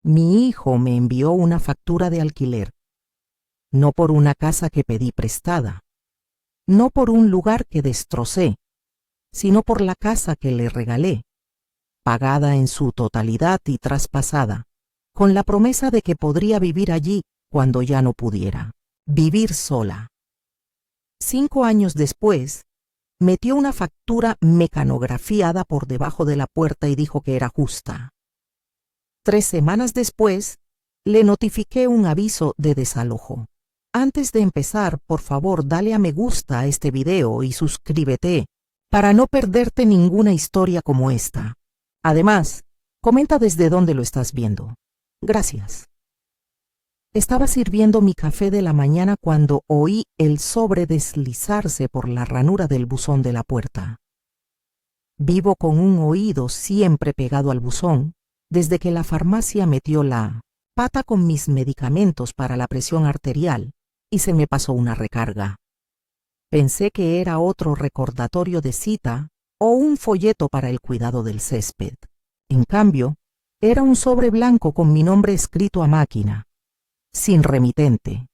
Mi hijo me envió una factura de alquiler, no por una casa que pedí prestada, no por un lugar que destrocé, sino por la casa que le regalé, pagada en su totalidad y traspasada, con la promesa de que podría vivir allí cuando ya no pudiera vivir sola. 5 años después, metió una factura mecanografiada por debajo de la puerta y dijo que era justa. 3 semanas después, le notifiqué un aviso de desalojo. Antes de empezar, por favor, dale a me gusta a este video y suscríbete para no perderte ninguna historia como esta. Además, comenta desde dónde lo estás viendo. Gracias. Estaba sirviendo mi café de la mañana cuando oí el sobre deslizarse por la ranura del buzón de la puerta. Vivo con un oído siempre pegado al buzón desde que la farmacia metió la pata con mis medicamentos para la presión arterial y se me pasó una recarga. Pensé que era otro recordatorio de cita o un folleto para el cuidado del césped. En cambio, era un sobre blanco con mi nombre escrito a máquina, sin remitente.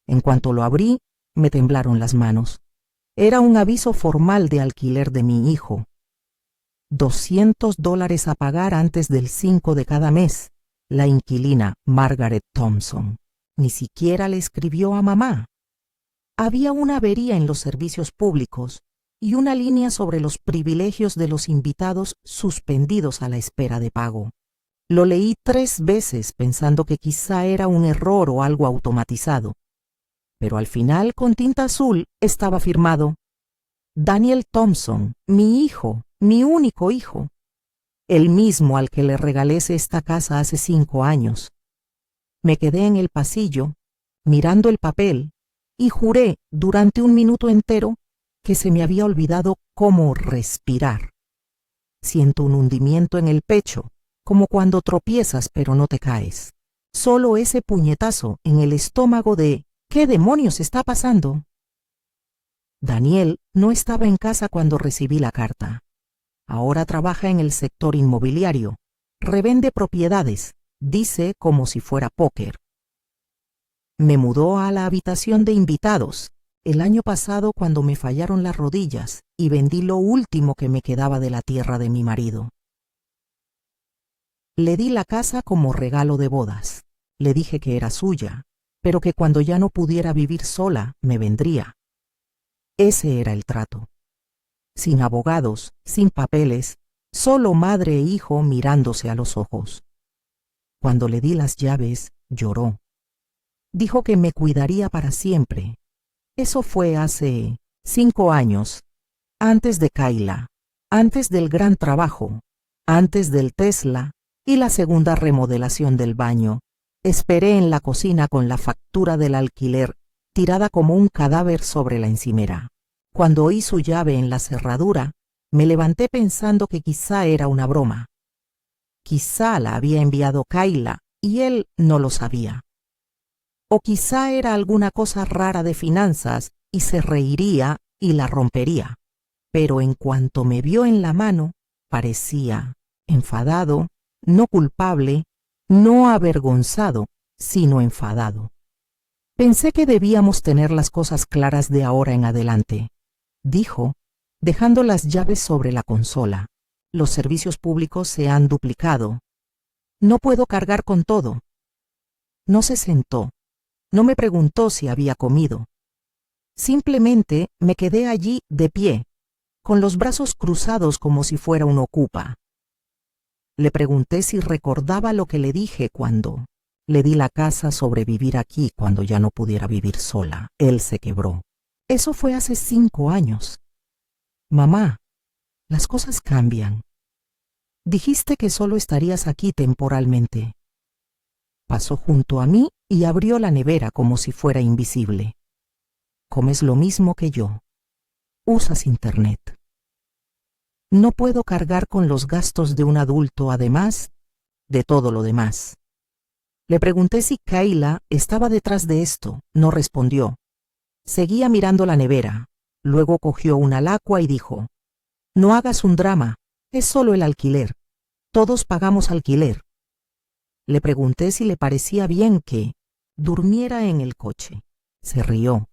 En cuanto lo abrí, me temblaron las manos. Era un aviso formal de alquiler de mi hijo. $200 a pagar antes del 5 de cada mes. La inquilina Margaret Thompson. Ni siquiera le escribió a mamá. Había una avería en los servicios públicos y una línea sobre los privilegios de los invitados suspendidos a la espera de pago. Lo leí 3 veces pensando que quizá era un error o algo automatizado, pero al final con tinta azul estaba firmado: Daniel Thompson, mi hijo, mi único hijo, el mismo al que le regalé esta casa hace 5 años. Me quedé en el pasillo, mirando el papel, y juré durante 1 minuto entero que se me había olvidado cómo respirar. Siento un hundimiento en el pecho, como cuando tropiezas pero no te caes. Solo ese puñetazo en el estómago de ¿qué demonios está pasando? Daniel no estaba en casa cuando recibí la carta. Ahora trabaja en el sector inmobiliario. Revende propiedades, dice como si fuera póker. Me mudó a la habitación de invitados el año pasado cuando me fallaron las rodillas y vendí lo último que me quedaba de la tierra de mi marido. Le di la casa como regalo de bodas. Le dije que era suya, pero que cuando ya no pudiera vivir sola, me vendría. Ese era el trato. Sin abogados, sin papeles, solo madre e hijo mirándose a los ojos. Cuando le di las llaves, lloró. Dijo que me cuidaría para siempre. Eso fue hace 5 años, antes de Kayla, antes del gran trabajo, antes del Tesla y la segunda remodelación del baño. Esperé en la cocina con la factura del alquiler tirada como un cadáver sobre la encimera. Cuando oí su llave en la cerradura, me levanté pensando que quizá era una broma. Quizá la había enviado Kayla y él no lo sabía. O quizá era alguna cosa rara de finanzas y se reiría y la rompería. Pero en cuanto me vio en la mano, parecía enfadado, no culpable, no avergonzado, sino enfadado. Pensé que debíamos tener las cosas claras de ahora en adelante, dijo, dejando las llaves sobre la consola. Los servicios públicos se han duplicado. No puedo cargar con todo. No se sentó. No me preguntó si había comido. Simplemente me quedé allí de pie, con los brazos cruzados como si fuera un ocupa. Le pregunté si recordaba lo que le dije cuando le di la casa sobre vivir aquí cuando ya no pudiera vivir sola. Él se quebró. Eso fue hace 5 años. Mamá, las cosas cambian. Dijiste que solo estarías aquí temporalmente. Pasó junto a mí y abrió la nevera como si fuera invisible. Comes lo mismo que yo. Usas internet. No puedo cargar con los gastos de un adulto, además de todo lo demás. Le pregunté si Kayla estaba detrás de esto. No respondió. Seguía mirando la nevera. Luego cogió una lacua y dijo: No hagas un drama, es solo el alquiler. Todos pagamos alquiler. Le pregunté si le parecía bien que durmiera en el coche. Se rió.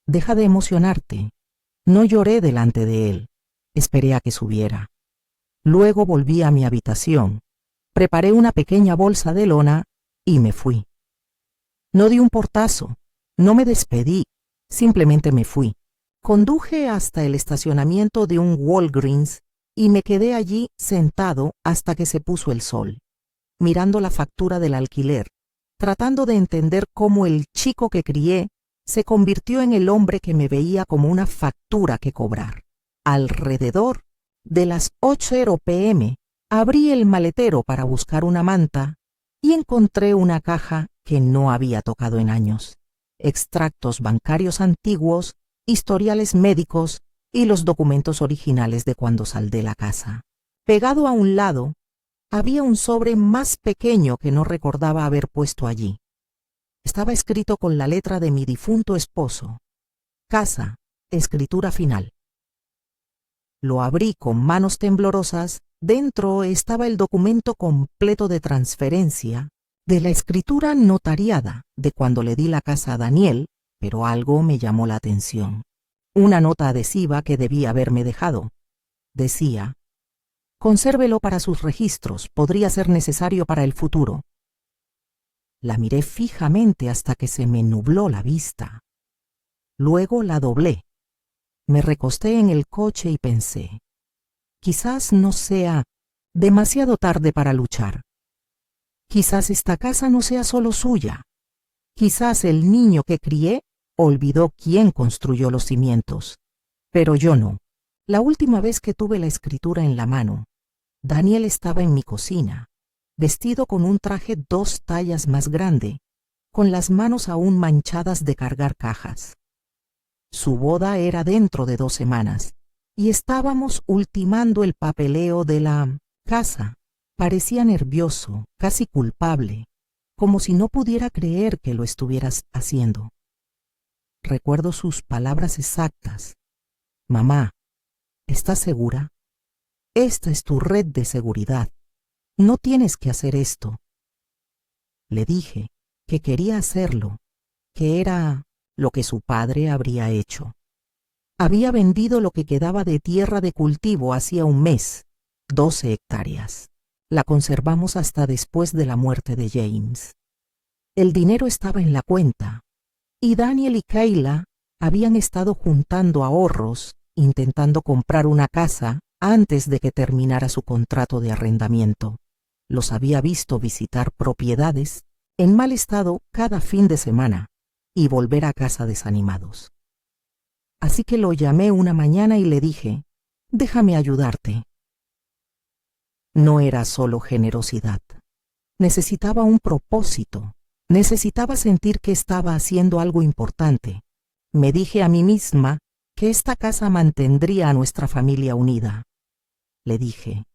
Deja de emocionarte. No lloré delante de él. Esperé a que subiera. Luego volví a mi habitación. Preparé una pequeña bolsa de lona y me fui. No di un portazo. No me despedí. Simplemente me fui. Conduje hasta el estacionamiento de un Walgreens y me quedé allí sentado hasta que se puso el sol, mirando la factura del alquiler, tratando de entender cómo el chico que crié se convirtió en el hombre que me veía como una factura que cobrar. Alrededor de las 8 p.m. abrí el maletero para buscar una manta y encontré una caja que no había tocado en años. Extractos bancarios antiguos, historiales médicos y los documentos originales de cuando saldé la casa. Pegado a un lado, había un sobre más pequeño que no recordaba haber puesto allí. Estaba escrito con la letra de mi difunto esposo. Casa, escritura final. Lo abrí con manos temblorosas. Dentro estaba el documento completo de transferencia de la escritura notariada de cuando le di la casa a Daniel, pero algo me llamó la atención. Una nota adhesiva que debía haberme dejado. Decía: consérvelo para sus registros, podría ser necesario para el futuro. La miré fijamente hasta que se me nubló la vista. Luego la doblé. Me recosté en el coche y pensé: quizás no sea demasiado tarde para luchar. Quizás esta casa no sea solo suya. Quizás el niño que crié olvidó quién construyó los cimientos. Pero yo no. La última vez que tuve la escritura en la mano, Daniel estaba en mi cocina, vestido con un traje 2 tallas más grande, con las manos aún manchadas de cargar cajas. Su boda era dentro de 2 semanas, y estábamos ultimando el papeleo de la casa. Parecía nervioso, casi culpable, como si no pudiera creer que lo estuvieras haciendo. Recuerdo sus palabras exactas: mamá, ¿estás segura? Esta es tu red de seguridad. No tienes que hacer esto. Le dije que quería hacerlo, que era lo que su padre habría hecho. Había vendido lo que quedaba de tierra de cultivo hacía un mes, 12 hectáreas. La conservamos hasta después de la muerte de James. El dinero estaba en la cuenta, y Daniel y Kayla habían estado juntando ahorros, intentando comprar una casa antes de que terminara su contrato de arrendamiento. Los había visto visitar propiedades en mal estado cada fin de semana y volver a casa desanimados. Así que lo llamé una mañana y le dije: déjame ayudarte. No era solo generosidad. Necesitaba un propósito. Necesitaba sentir que estaba haciendo algo importante. Me dije a mí misma que esta casa mantendría a nuestra familia unida. Le dije: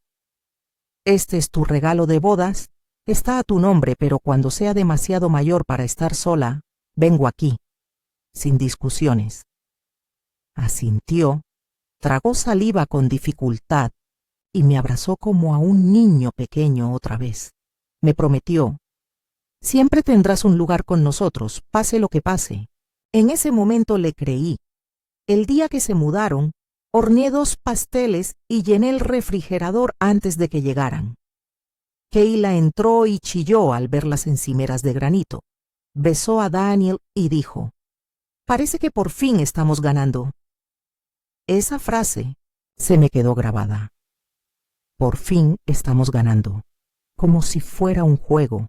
este es tu regalo de bodas, está a tu nombre, pero cuando sea demasiado mayor para estar sola, vengo aquí, sin discusiones. Asintió, tragó saliva con dificultad y me abrazó como a un niño pequeño otra vez. Me prometió: siempre tendrás un lugar con nosotros, pase lo que pase. En ese momento le creí. El día que se mudaron, horneé 2 pasteles y llené el refrigerador antes de que llegaran. Kayla entró y chilló al ver las encimeras de granito. Besó a Daniel y dijo: parece que por fin estamos ganando. Esa frase se me quedó grabada. Por fin estamos ganando, como si fuera un juego,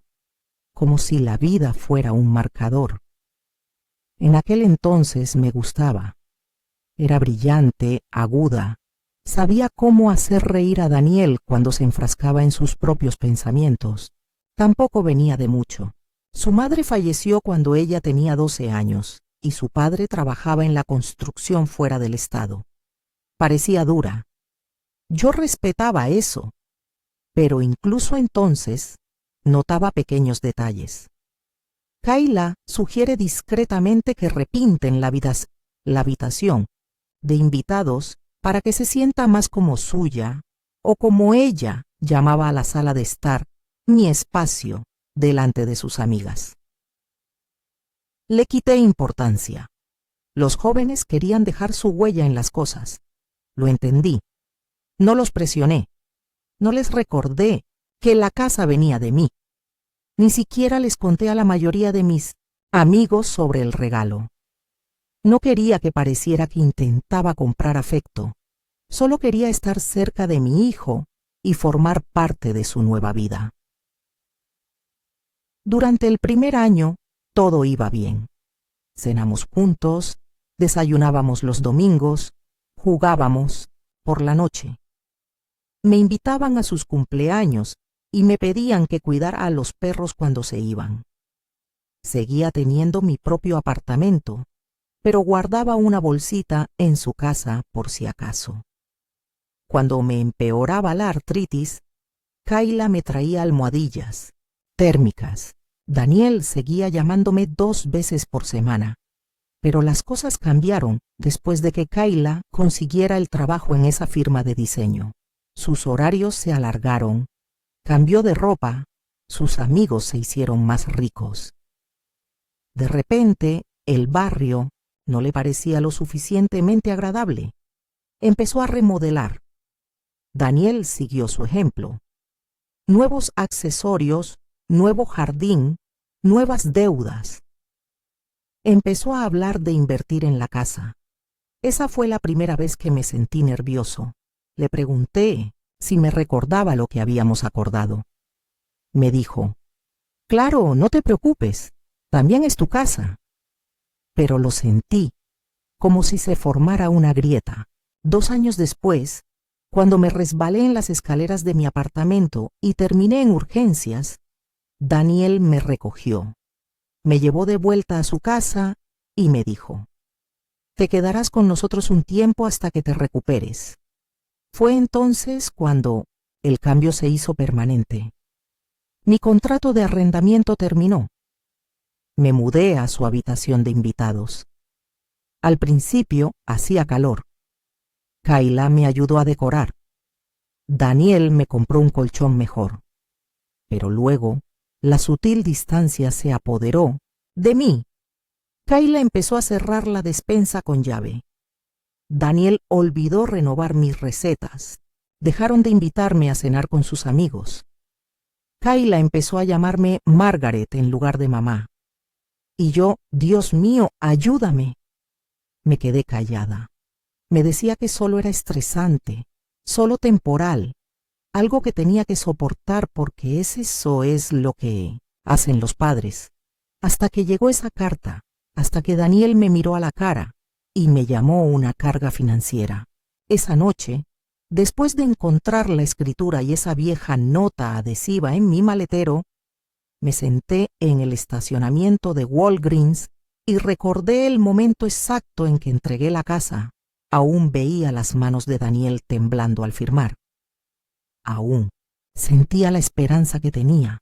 como si la vida fuera un marcador. En aquel entonces me gustaba. Era brillante, aguda. Sabía cómo hacer reír a Daniel cuando se enfrascaba en sus propios pensamientos. Tampoco venía de mucho. Su madre falleció cuando ella tenía 12 años y su padre trabajaba en la construcción fuera del estado. Parecía dura. Yo respetaba eso, pero incluso entonces notaba pequeños detalles. Kayla sugiere discretamente que repinten la habitación de invitados para que se sienta más como suya, o como ella llamaba a la sala de estar, mi espacio, delante de sus amigas. Le quité importancia. Los jóvenes querían dejar su huella en las cosas. Lo entendí. No los presioné. No les recordé que la casa venía de mí. Ni siquiera les conté a la mayoría de mis amigos sobre el regalo. No quería que pareciera que intentaba comprar afecto. Solo quería estar cerca de mi hijo y formar parte de su nueva vida. Durante el primer año, todo iba bien. Cenamos juntos, desayunábamos los domingos, jugábamos por la noche. Me invitaban a sus cumpleaños y me pedían que cuidara a los perros cuando se iban. Seguía teniendo mi propio apartamento, pero guardaba una bolsita en su casa por si acaso. Cuando me empeoraba la artritis, Kayla me traía almohadillas térmicas. Daniel seguía llamándome 2 veces por semana, pero las cosas cambiaron después de que Kayla consiguiera el trabajo en esa firma de diseño. Sus horarios se alargaron, cambió de ropa, sus amigos se hicieron más ricos. De repente, el barrio no le parecía lo suficientemente agradable. Empezó a remodelar. Daniel siguió su ejemplo. Nuevos accesorios, nuevo jardín, nuevas deudas. Empezó a hablar de invertir en la casa. Esa fue la primera vez que me sentí nervioso. Le pregunté si me recordaba lo que habíamos acordado. Me dijo, «Claro, no te preocupes, también es tu casa». Pero lo sentí, como si se formara una grieta. 2 años después, cuando me resbalé en las escaleras de mi apartamento y terminé en urgencias, Daniel me recogió, me llevó de vuelta a su casa y me dijo, «Te quedarás con nosotros un tiempo hasta que te recuperes». Fue entonces cuando el cambio se hizo permanente. Mi contrato de arrendamiento terminó. Me mudé a su habitación de invitados. Al principio hacía calor. Kayla me ayudó a decorar. Daniel me compró un colchón mejor. Pero luego, la sutil distancia se apoderó de mí. Kayla empezó a cerrar la despensa con llave. Daniel olvidó renovar mis recetas. Dejaron de invitarme a cenar con sus amigos. Kayla empezó a llamarme Margaret en lugar de mamá. Y yo, Dios mío, ayúdame. Me quedé callada. Me decía que solo era estresante, solo temporal, algo que tenía que soportar porque eso es lo que hacen los padres. Hasta que llegó esa carta, hasta que Daniel me miró a la cara y me llamó una carga financiera. Esa noche, después de encontrar la escritura y esa vieja nota adhesiva en mi maletero, me senté en el estacionamiento de Walgreens y recordé el momento exacto en que entregué la casa. Aún veía las manos de Daniel temblando al firmar. Aún sentía la esperanza que tenía.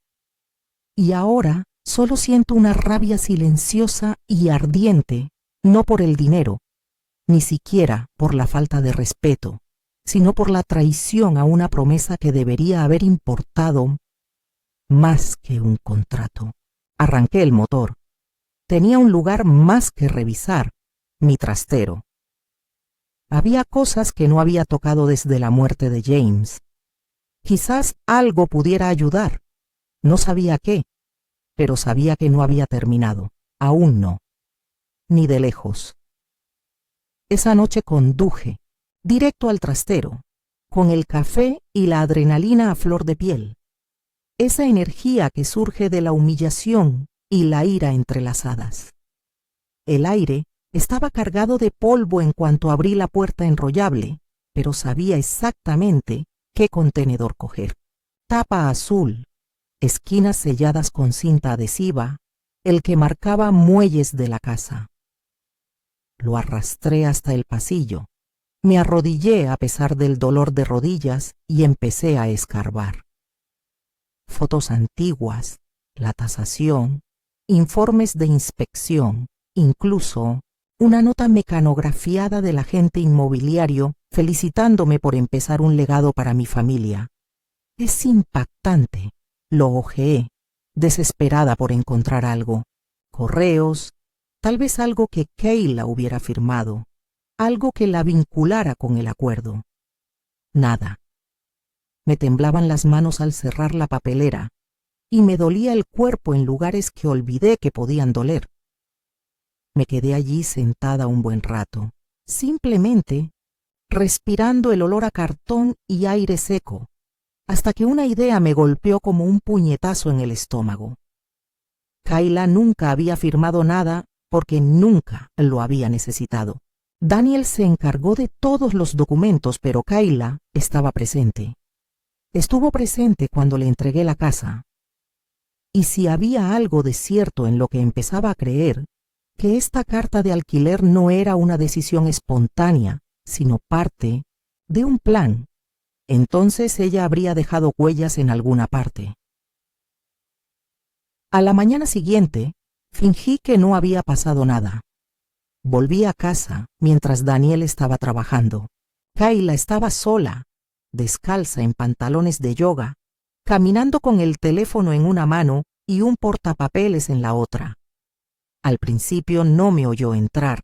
Y ahora solo siento una rabia silenciosa y ardiente, no por el dinero, ni siquiera por la falta de respeto, sino por la traición a una promesa que debería haber importado más que un contrato. Arranqué el motor. Tenía un lugar más que revisar, mi trastero. Había cosas que no había tocado desde la muerte de James. Quizás algo pudiera ayudar. No sabía qué, pero sabía que no había terminado. Aún no. Ni de lejos. Esa noche conduje, directo al trastero, con el café y la adrenalina a flor de piel. Esa energía que surge de la humillación y la ira entrelazadas. El aire estaba cargado de polvo en cuanto abrí la puerta enrollable, pero sabía exactamente qué contenedor coger. Tapa azul, esquinas selladas con cinta adhesiva, el que marcaba muelles de la casa. Lo arrastré hasta el pasillo. Me arrodillé a pesar del dolor de rodillas y empecé a escarbar. Fotos antiguas, la tasación, informes de inspección, incluso una nota mecanografiada del agente inmobiliario felicitándome por empezar un legado para mi familia. Es impactante. Lo hojeé. desesperada por encontrar algo. Correos, tal vez algo que Kayla hubiera firmado, algo que la vinculara con el acuerdo. Nada. Me temblaban las manos al cerrar la papelera y me dolía el cuerpo en lugares que olvidé que podían doler. Me quedé allí sentada un buen rato, simplemente respirando el olor a cartón y aire seco, hasta que una idea me golpeó como un puñetazo en el estómago. Kayla nunca había firmado nada porque nunca lo había necesitado. Daniel se encargó de todos los documentos, pero Kayla estaba presente. Estuvo presente cuando le entregué la casa. Y si había algo de cierto en lo que empezaba a creer, que esta carta de alquiler no era una decisión espontánea, sino parte de un plan, entonces ella habría dejado huellas en alguna parte. A la mañana siguiente, fingí que no había pasado nada. Volví a casa mientras Daniel estaba trabajando. Kayla estaba sola, descalza en pantalones de yoga, caminando con el teléfono en una mano y un portapapeles en la otra. Al principio no me oyó entrar.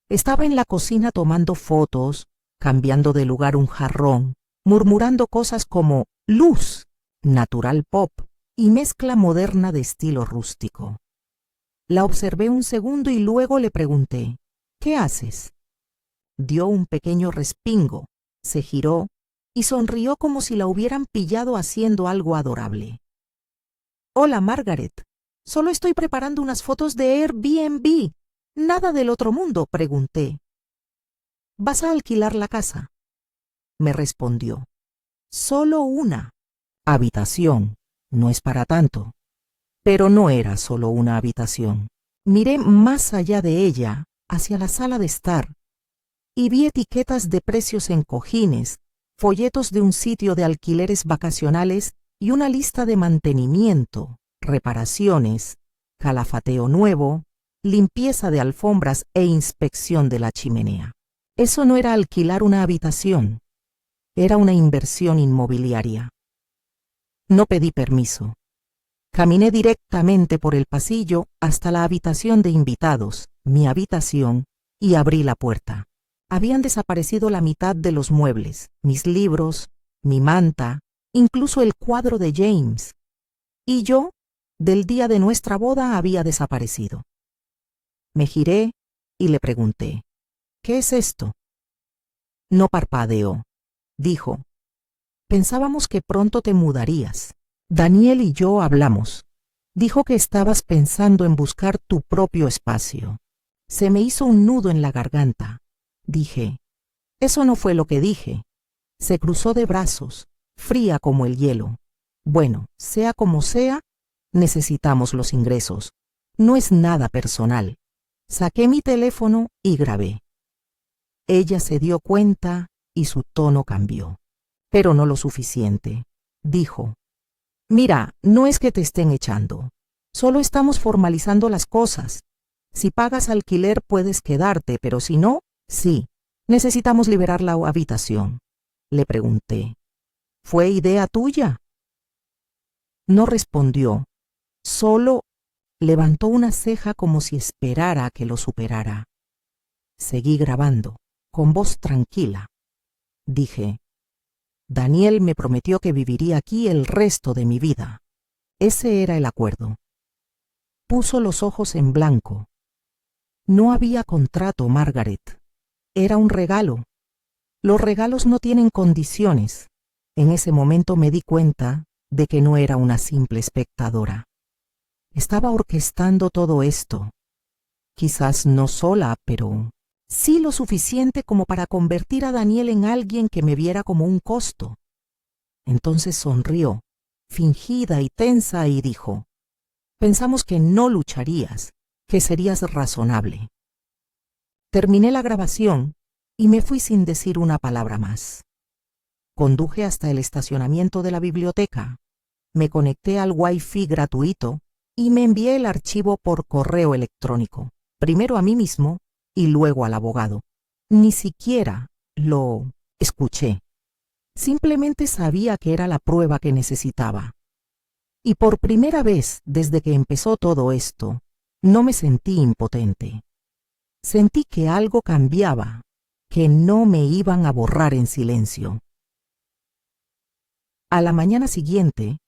Estaba en la cocina tomando fotos, cambiando de lugar un jarrón, murmurando cosas como luz, natural pop y mezcla moderna de estilo rústico. La observé un segundo y luego le pregunté, ¿qué haces? Dio un pequeño respingo, se giró y sonrió como si la hubieran pillado haciendo algo adorable. Hola, Margaret. Solo estoy preparando unas fotos de Airbnb. Nada del otro mundo, pregunté. ¿Vas a alquilar la casa? Me respondió. Solo una habitación. No es para tanto. Pero no era solo una habitación. Miré más allá de ella, hacia la sala de estar, y vi etiquetas de precios en cojines, folletos de un sitio de alquileres vacacionales y una lista de mantenimiento, reparaciones, calafateo nuevo, limpieza de alfombras e inspección de la chimenea. Eso no era alquilar una habitación, era una inversión inmobiliaria. No pedí permiso. Caminé directamente por el pasillo hasta la habitación de invitados, mi habitación, y abrí la puerta. Habían desaparecido la mitad de los muebles, mis libros, mi manta, incluso el cuadro de James. Y yo, del día de nuestra boda, había desaparecido. Me giré y le pregunté, ¿qué es esto? No parpadeó. Dijo, pensábamos que pronto te mudarías. Daniel y yo hablamos. Dijo que estabas pensando en buscar tu propio espacio. Se me hizo un nudo en la garganta. Dije, eso no fue lo que dije. Se cruzó de brazos, fría como el hielo. Bueno, sea como sea, necesitamos los ingresos. No es nada personal. Saqué mi teléfono y grabé. Ella se dio cuenta y su tono cambió. Pero no lo suficiente. Dijo, mira, no es que te estén echando. Solo estamos formalizando las cosas. Si pagas alquiler puedes quedarte, pero si no, sí. Necesitamos liberar la habitación. Le pregunté, ¿fue idea tuya? No respondió. Solo levantó una ceja como si esperara a que lo superara. Seguí grabando, con voz tranquila. Dije, Daniel me prometió que viviría aquí el resto de mi vida. Ese era el acuerdo. Puso los ojos en blanco. No había contrato, Margaret. Era un regalo. Los regalos no tienen condiciones. En ese momento me di cuenta de que no era una simple espectadora. Estaba orquestando todo esto. Quizás no sola, pero sí lo suficiente como para convertir a Daniel en alguien que me viera como un costo. Entonces sonrió, fingida y tensa, y dijo, pensamos que no lucharías, que serías razonable. Terminé la grabación y me fui sin decir una palabra más. Conduje hasta el estacionamiento de la biblioteca, me conecté al Wi-Fi gratuito y me envié el archivo por correo electrónico, primero a mí mismo y luego al abogado. Ni siquiera lo escuché. Simplemente sabía que era la prueba que necesitaba. Y por primera vez desde que empezó todo esto, no me sentí impotente. Sentí que algo cambiaba, que no me iban a borrar en silencio. A la mañana siguiente,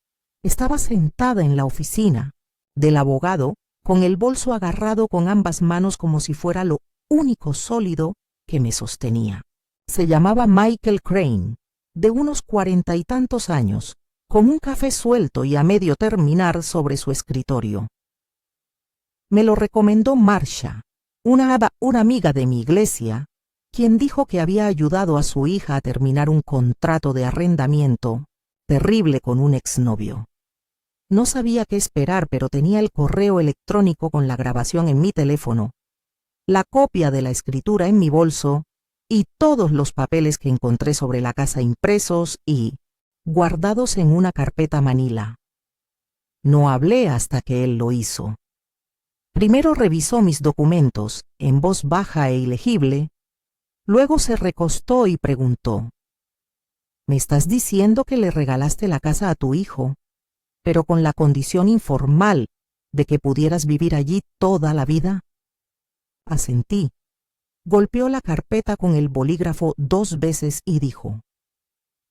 estaba sentada en la oficina del abogado con el bolso agarrado con ambas manos como si fuera lo único sólido que me sostenía. Se llamaba Michael Crane, de unos 40 y tantos años, con un café suelto y a medio terminar sobre su escritorio. Me lo recomendó Marsha, una amiga de mi iglesia, quien dijo que había ayudado a su hija a terminar un contrato de arrendamiento terrible con un exnovio. No sabía qué esperar, pero tenía el correo electrónico con la grabación en mi teléfono, la copia de la escritura en mi bolso y todos los papeles que encontré sobre la casa impresos y guardados en una carpeta manila. No hablé hasta que él lo hizo. Primero revisó mis documentos en voz baja e ilegible, luego se recostó y preguntó: ¿Me estás diciendo que le regalaste la casa a tu hijo, pero con la condición informal de que pudieras vivir allí toda la vida? Asentí. Golpeó la carpeta con el bolígrafo 2 veces y dijo: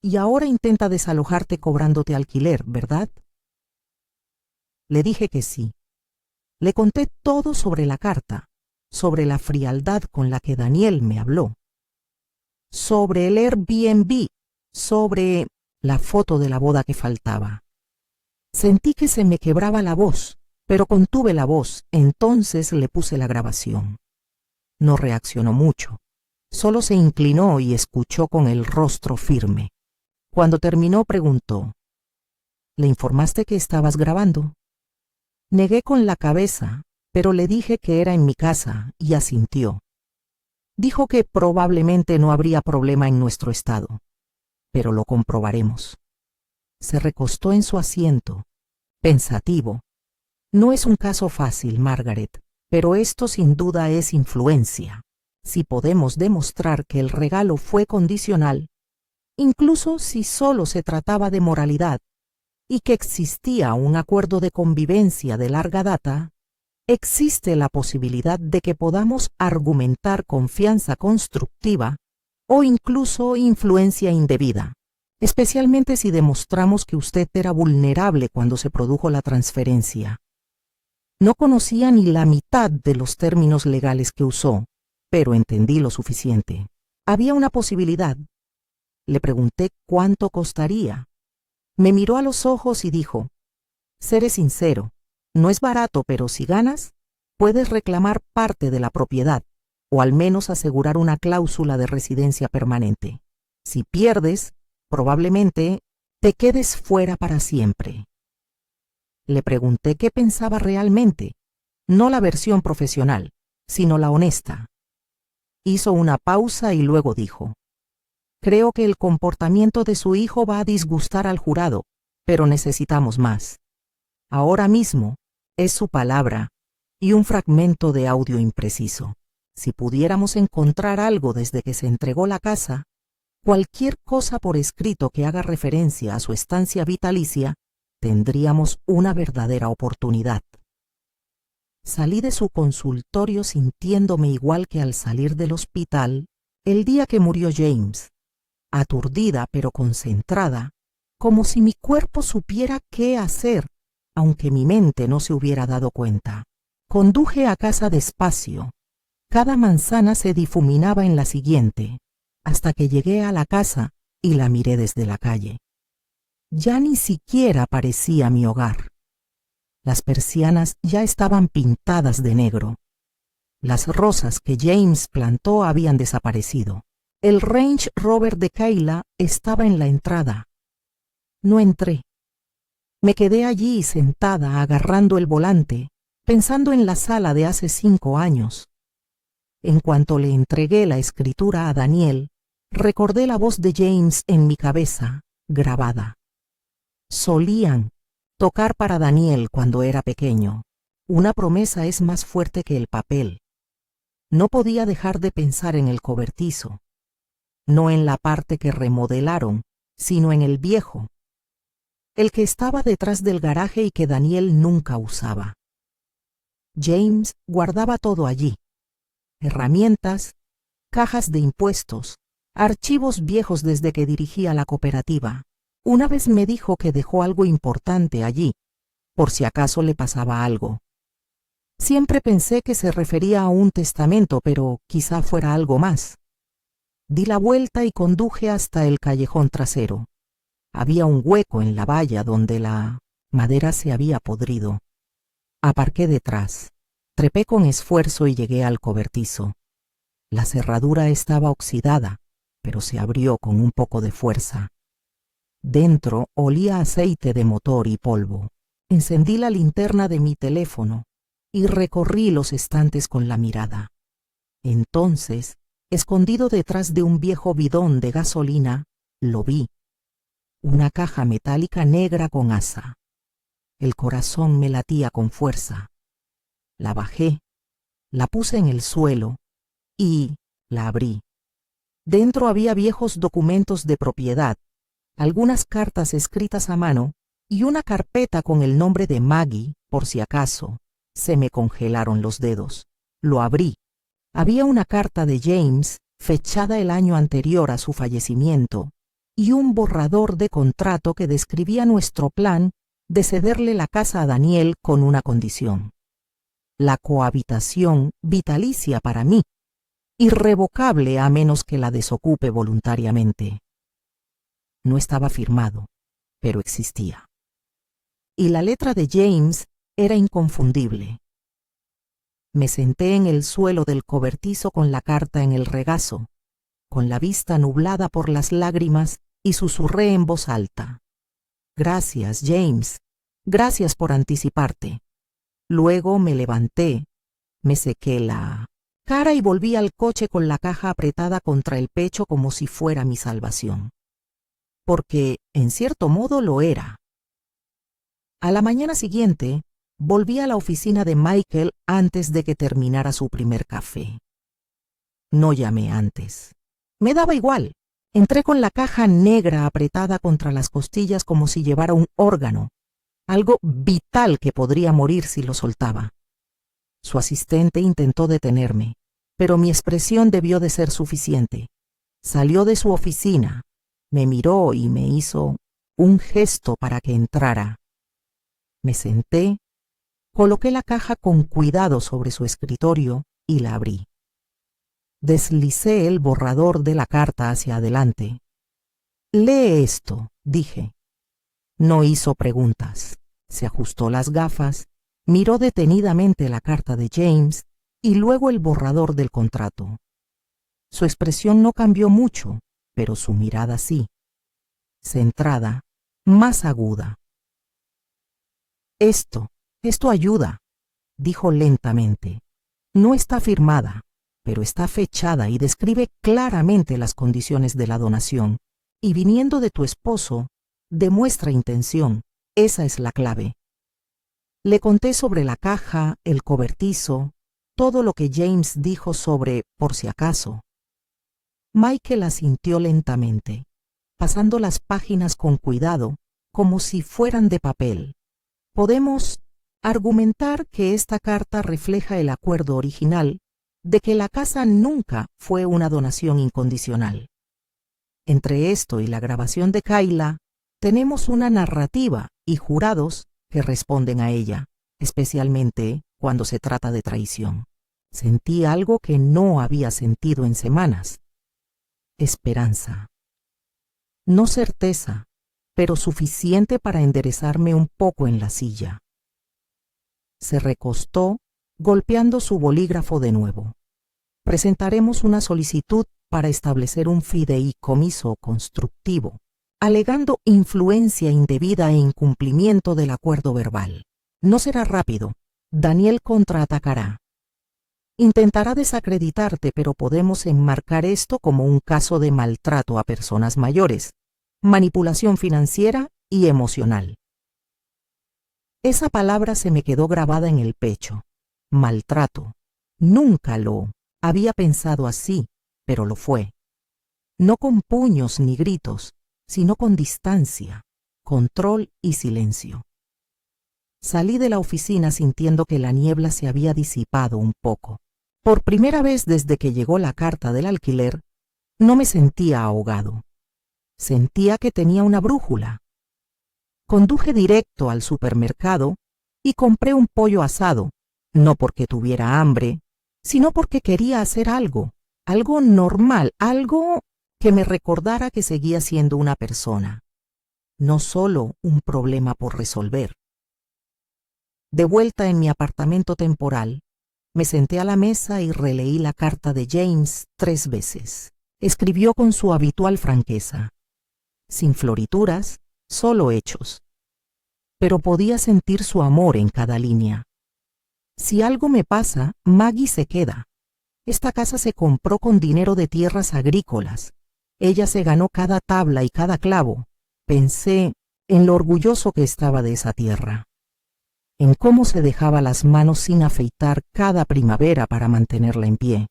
Y ahora intenta desalojarte cobrándote alquiler, ¿verdad? Le dije que sí. Le conté todo sobre la carta, sobre la frialdad con la que Daniel me habló, sobre el Airbnb, sobre la foto de la boda que faltaba. Sentí que se me quebraba la voz, pero contuve la voz, entonces le puse la grabación. No reaccionó mucho, solo se inclinó y escuchó con el rostro firme. Cuando terminó preguntó: ¿Le informaste que estabas grabando? Negué con la cabeza, pero le dije que era en mi casa y asintió. Dijo que probablemente no habría problema en nuestro estado, pero lo comprobaremos. Se recostó en su asiento, pensativo. No es un caso fácil, Margaret, pero esto sin duda es influencia. Si podemos demostrar que el regalo fue condicional, incluso si solo se trataba de moralidad, y que existía un acuerdo de convivencia de larga data, existe la posibilidad de que podamos argumentar confianza constructiva o incluso influencia indebida, especialmente si demostramos que usted era vulnerable cuando se produjo la transferencia. No conocía ni la mitad de los términos legales que usó, pero entendí lo suficiente. Había una posibilidad. Le pregunté cuánto costaría. Me miró a los ojos y dijo: seré sincero, no es barato, pero si ganas, puedes reclamar parte de la propiedad, o al menos asegurar una cláusula de residencia permanente. Si pierdes, probablemente te quedes fuera para siempre. Le pregunté qué pensaba realmente, no la versión profesional, sino la honesta. Hizo una pausa y luego dijo: creo que el comportamiento de su hijo va a disgustar al jurado, pero necesitamos más. Ahora mismo es su palabra y un fragmento de audio impreciso. Si pudiéramos encontrar algo desde que se entregó la casa, cualquier cosa por escrito que haga referencia a su estancia vitalicia, tendríamos una verdadera oportunidad. Salí de su consultorio sintiéndome igual que al salir del hospital el día que murió James, aturdida pero concentrada, como si mi cuerpo supiera qué hacer, aunque mi mente no se hubiera dado cuenta. Conduje a casa despacio. Cada manzana se difuminaba en la siguiente, hasta que llegué a la casa y la miré desde la calle. Ya ni siquiera parecía mi hogar. Las persianas ya estaban pintadas de negro. Las rosas que James plantó habían desaparecido. El Range Rover de Kayla estaba en la entrada. No entré. Me quedé allí sentada agarrando el volante, pensando en la sala de hace 5 años. En cuanto le entregué la escritura a Daniel, recordé la voz de James en mi cabeza, grabada. Solían tocar para Daniel cuando era pequeño. Una promesa es más fuerte que el papel. No podía dejar de pensar en el cobertizo. No en la parte que remodelaron, sino en el viejo. el que estaba detrás del garaje y que Daniel nunca usaba. James guardaba todo allí: herramientas, cajas de impuestos, archivos viejos desde que dirigía la cooperativa. Una vez me dijo que dejó algo importante allí, por si acaso le pasaba algo. Siempre pensé que se refería a un testamento, pero quizá fuera algo más. Di la vuelta y conduje hasta el callejón trasero. Había un hueco en la valla donde la madera se había podrido. Aparqué detrás, trepé con esfuerzo y llegué al cobertizo. La cerradura estaba oxidada, pero se abrió con un poco de fuerza. Dentro olía a aceite de motor y polvo. Encendí la linterna de mi teléfono y recorrí los estantes con la mirada. Entonces, escondido detrás de un viejo bidón de gasolina, lo vi: una caja metálica negra con asa. El corazón me latía con fuerza. La bajé, la puse en el suelo y la abrí. Dentro había viejos documentos de propiedad, algunas cartas escritas a mano y una carpeta con el nombre de Maggie, por si acaso. Se me congelaron los dedos. Lo abrí. Había una carta de James, fechada el año anterior a su fallecimiento, y un borrador de contrato que describía nuestro plan de cederle la casa a Daniel con una condición: la cohabitación vitalicia para mí, irrevocable a menos que la desocupe voluntariamente. No estaba firmado, pero existía. Y la letra de James era inconfundible. Me senté en el suelo del cobertizo con la carta en el regazo, con la vista nublada por las lágrimas, y susurré en voz alta: Gracias, James. Gracias por anticiparte. Luego me levanté, me sequé la cara y volví al coche con la caja apretada contra el pecho como si fuera mi salvación. Porque, en cierto modo, lo era. A la mañana siguiente, volví a la oficina de Michael antes de que terminara su primer café. No llamé antes. Me daba igual. Entré con la caja negra apretada contra las costillas como si llevara un órgano, algo vital que podría morir si lo soltaba. Su asistente intentó detenerme, pero mi expresión debió de ser suficiente. Salió de su oficina, me miró y me hizo un gesto para que entrara. Me senté, coloqué la caja con cuidado sobre su escritorio y la abrí. Deslicé el borrador de la carta hacia adelante. «Lee esto», dije. No hizo preguntas. Se ajustó las gafas, miró detenidamente la carta de James y luego el borrador del contrato. Su expresión no cambió mucho, pero su mirada sí. Centrada, más aguda. Esto ayuda», dijo lentamente. «No está firmada, pero está fechada y describe claramente las condiciones de la donación. Y viniendo de tu esposo, demuestra intención. Esa es la clave». Le conté sobre la caja, el cobertizo, todo lo que James dijo sobre por si acaso. Michael asintió lentamente, pasando las páginas con cuidado, como si fueran de papel. «Podemos argumentar que esta carta refleja el acuerdo original de que la casa nunca fue una donación incondicional. Entre esto y la grabación de Kayla, tenemos una narrativa y jurados que responden a ella, especialmente cuando se trata de traición». Sentí algo que no había sentido en semanas: esperanza. No certeza, pero suficiente para enderezarme un poco en la silla. Se recostó, golpeando su bolígrafo de nuevo. «Presentaremos una solicitud para establecer un fideicomiso constructivo, alegando influencia indebida e incumplimiento del acuerdo verbal. No será rápido. Daniel contraatacará. Intentará desacreditarte, pero podemos enmarcar esto como un caso de maltrato a personas mayores, manipulación financiera y emocional». Esa palabra se me quedó grabada en el pecho. Maltrato. Nunca lo había pensado así, pero lo fue. No con puños ni gritos, sino con distancia, control y silencio. Salí de la oficina sintiendo que la niebla se había disipado un poco. Por primera vez desde que llegó la carta del alquiler, no me sentía ahogado. Sentía que tenía una brújula. Conduje directo al supermercado y compré un pollo asado, no porque tuviera hambre, sino porque quería hacer algo normal, algo que me recordara que seguía siendo una persona, no solo un problema por resolver. De vuelta en mi apartamento temporal, me senté a la mesa y releí la carta de James 3 veces. Escribió con su habitual franqueza, sin florituras, solo hechos. Pero podía sentir su amor en cada línea. Si algo me pasa, Maggie se queda. Esta casa se compró con dinero de tierras agrícolas. Ella se ganó cada tabla y cada clavo. Pensé en lo orgulloso que estaba de esa tierra, en cómo se dejaba las manos sin afeitar cada primavera para mantenerla en pie,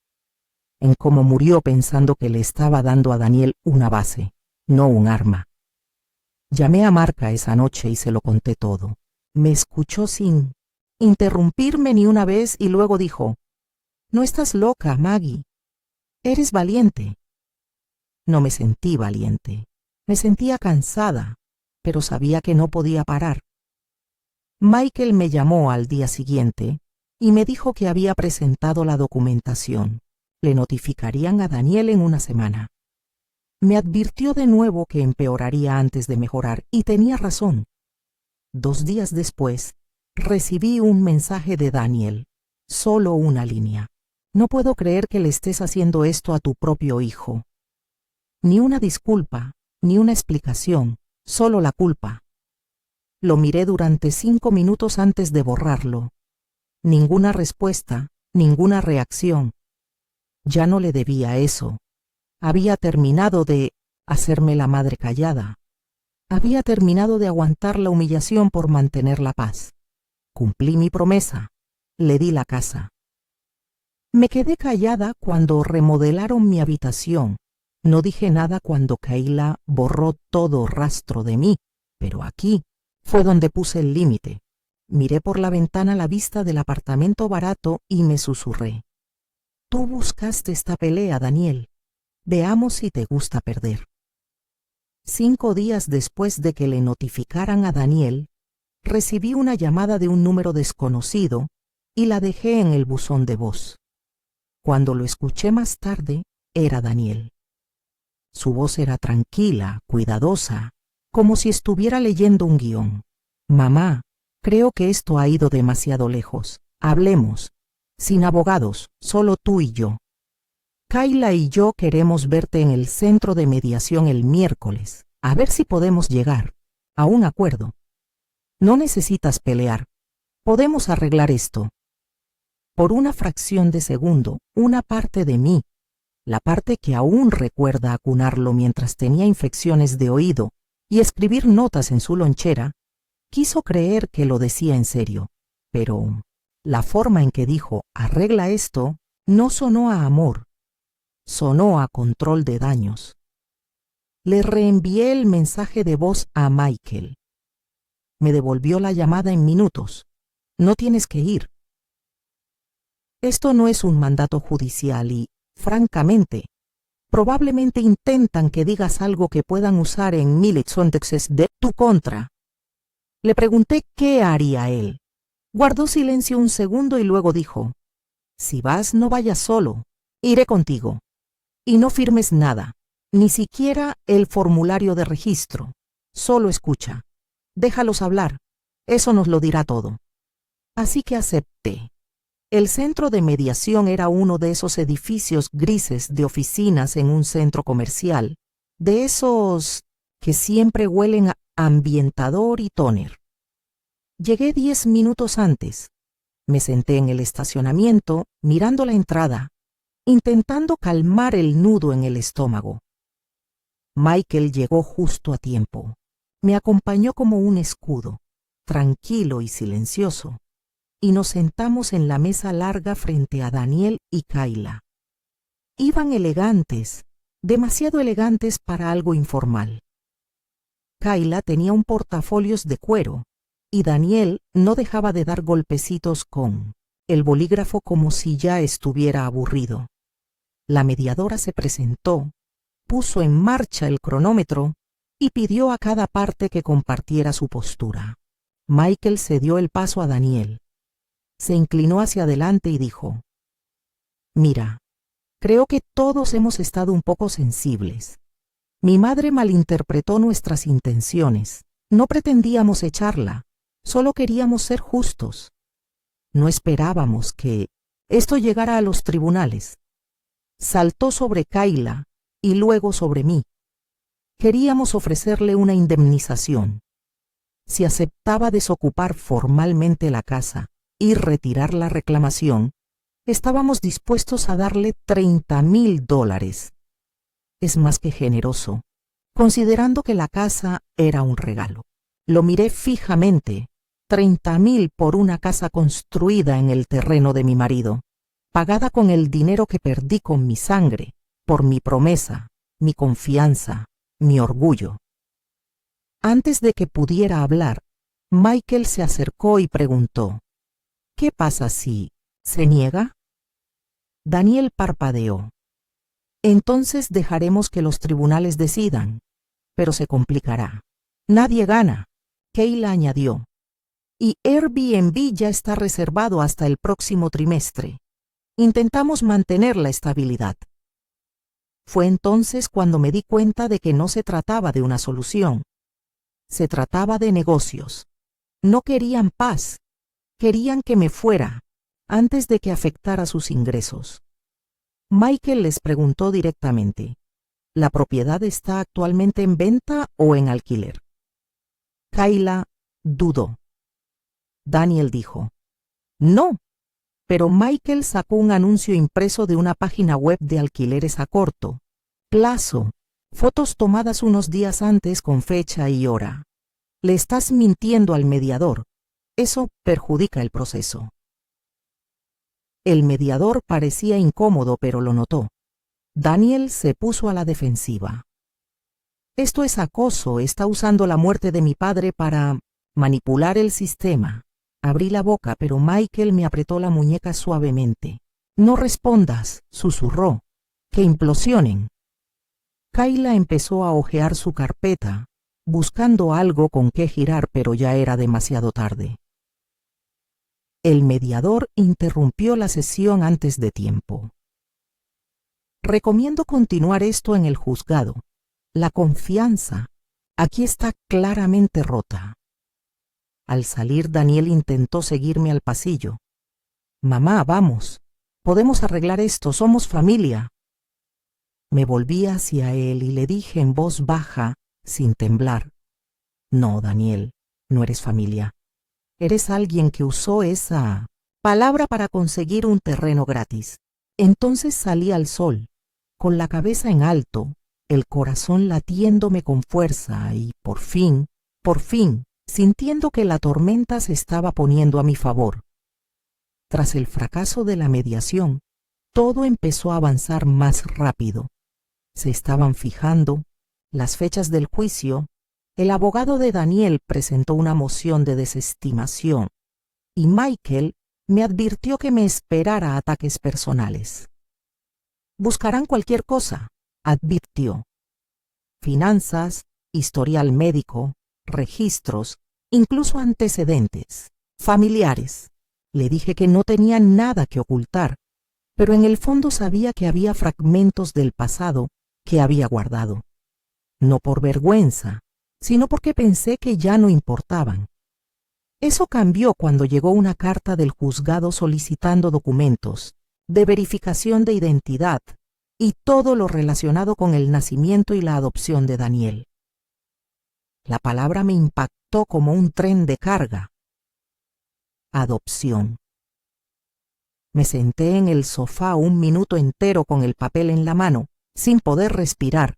en cómo murió pensando que le estaba dando a Daniel una base, no un arma. Llamé a Marca esa noche y se lo conté todo. Me escuchó sin interrumpirme ni una vez y luego dijo: «No estás loca, Maggie. Eres valiente». No me sentí valiente. Me sentía cansada, pero sabía que no podía parar. Michael me llamó al día siguiente y me dijo que había presentado la documentación. Le notificarían a Daniel en una semana. Me advirtió de nuevo que empeoraría antes de mejorar, y tenía razón. 2 días después, recibí un mensaje de Daniel. Solo una línea. «No puedo creer que le estés haciendo esto a tu propio hijo». Ni una disculpa, ni una explicación, solo la culpa. Lo miré durante 5 minutos antes de borrarlo. Ninguna respuesta, ninguna reacción. Ya no le debía eso. Había terminado de hacerme la madre callada. Había terminado de aguantar la humillación por mantener la paz. Cumplí mi promesa. Le di la casa. Me quedé callada cuando remodelaron mi habitación. No dije nada cuando Kayla borró todo rastro de mí, pero aquí fue donde puse el límite. Miré por la ventana la vista del apartamento barato y me susurré: «Tú buscaste esta pelea, Daniel. Veamos si te gusta perder». 5 días después de que le notificaran a Daniel, recibí una llamada de un número desconocido y la dejé en el buzón de voz. Cuando lo escuché más tarde, era Daniel. Su voz era tranquila, cuidadosa, como si estuviera leyendo un guión. «Mamá, creo que esto ha ido demasiado lejos. Hablemos. Sin abogados, solo tú y yo. Kayla y yo queremos verte en el centro de mediación el miércoles, a ver si podemos llegar a un acuerdo. No necesitas pelear. Podemos arreglar esto». Por una fracción de segundo, una parte de mí, la parte que aún recuerda acunarlo mientras tenía infecciones de oído y escribir notas en su lonchera, quiso creer que lo decía en serio, pero la forma en que dijo «arregla esto» no sonó a amor, sonó a control de daños. Le reenvié el mensaje de voz a Michael. Me devolvió la llamada en minutos. «No tienes que ir. Esto no es un mandato judicial y, francamente, probablemente intentan que digas algo que puedan usar en miles contextos de tu contra». Le pregunté qué haría él. Guardó silencio un segundo y luego dijo: «Si vas, no vayas solo. Iré contigo. Y no firmes nada, ni siquiera el formulario de registro. Solo escucha. Déjalos hablar. Eso nos lo dirá todo». Así que acepté. El centro de mediación era uno de esos edificios grises de oficinas en un centro comercial, de esos que siempre huelen a ambientador y tóner. Llegué 10 minutos antes. Me senté en el estacionamiento, mirando la entrada, intentando calmar el nudo en el estómago. Michael llegó justo a tiempo. Me acompañó como un escudo, tranquilo y silencioso, y nos sentamos en la mesa larga frente a Daniel y Kayla. Iban elegantes, demasiado elegantes para algo informal. Kayla tenía un portafolios de cuero, y Daniel no dejaba de dar golpecitos con el bolígrafo como si ya estuviera aburrido. La mediadora se presentó, puso en marcha el cronómetro y pidió a cada parte que compartiera su postura. Michael cedió el paso a Daniel. Se inclinó hacia adelante y dijo: «Mira, creo que todos hemos estado un poco sensibles. Mi madre malinterpretó nuestras intenciones. No pretendíamos echarla, solo queríamos ser justos. No esperábamos que esto llegara a los tribunales. Saltó sobre Kayla y luego sobre mí. Queríamos ofrecerle una indemnización. Si aceptaba desocupar formalmente la casa y retirar la reclamación, estábamos dispuestos a darle $30,000. Es más que generoso, considerando que la casa era un regalo. Lo miré fijamente. 30,000 por una casa construida en el terreno de mi marido, pagada con el dinero que perdí con mi sangre, por mi promesa, mi confianza, mi orgullo». Antes de que pudiera hablar, Michael se acercó y preguntó: «¿Qué pasa si se niega?». Daniel parpadeó. «Entonces dejaremos que los tribunales decidan, pero se complicará. Nadie gana», Kayla añadió. «Y Airbnb ya está reservado hasta el próximo trimestre. Intentamos mantener la estabilidad». Fue entonces cuando me di cuenta de que no se trataba de una solución. Se trataba de negocios. No querían paz, querían que me fuera, antes de que afectara sus ingresos. Michael les preguntó directamente: ¿la propiedad está actualmente en venta o en alquiler? Kayla dudó. Daniel dijo: «No», pero Michael sacó un anuncio impreso de una página web de alquileres a corto plazo, fotos tomadas unos días antes con fecha y hora. «Le estás mintiendo al mediador. Eso perjudica el proceso». El mediador parecía incómodo, pero lo notó. Daniel se puso a la defensiva. «Esto es acoso, está usando la muerte de mi padre para manipular el sistema». Abrí la boca, pero Michael me apretó la muñeca suavemente. «No respondas», susurró. «Que implosionen». Kayla empezó a hojear su carpeta, buscando algo con qué girar, pero ya era demasiado tarde. El mediador interrumpió la sesión antes de tiempo. «Recomiendo continuar esto en el juzgado. La confianza aquí está claramente rota». Al salir, Daniel intentó seguirme al pasillo. «Mamá, vamos. Podemos arreglar esto, somos familia». Me volví hacia él y le dije en voz baja, sin temblar: «No, Daniel, no eres familia. Eres alguien que usó esa palabra para conseguir un terreno gratis». Entonces salí al sol, con la cabeza en alto, el corazón latiéndome con fuerza y, por fin, sintiendo que la tormenta se estaba poniendo a mi favor. Tras el fracaso de la mediación, todo empezó a avanzar más rápido. Se estaban fijando las fechas del juicio. El abogado de Daniel presentó una moción de desestimación y Michael me advirtió que me esperara ataques personales. «Buscarán cualquier cosa», advirtió. «Finanzas, historial médico, registros, incluso antecedentes familiares». Le dije que no tenía nada que ocultar, pero en el fondo sabía que había fragmentos del pasado que había guardado. No por vergüenza, sino porque pensé que ya no importaban. Eso cambió cuando llegó una carta del juzgado solicitando documentos de verificación de identidad y todo lo relacionado con el nacimiento y la adopción de Daniel. La palabra me impactó como un tren de carga. Adopción. Me senté en el sofá un minuto entero con el papel en la mano, sin poder respirar.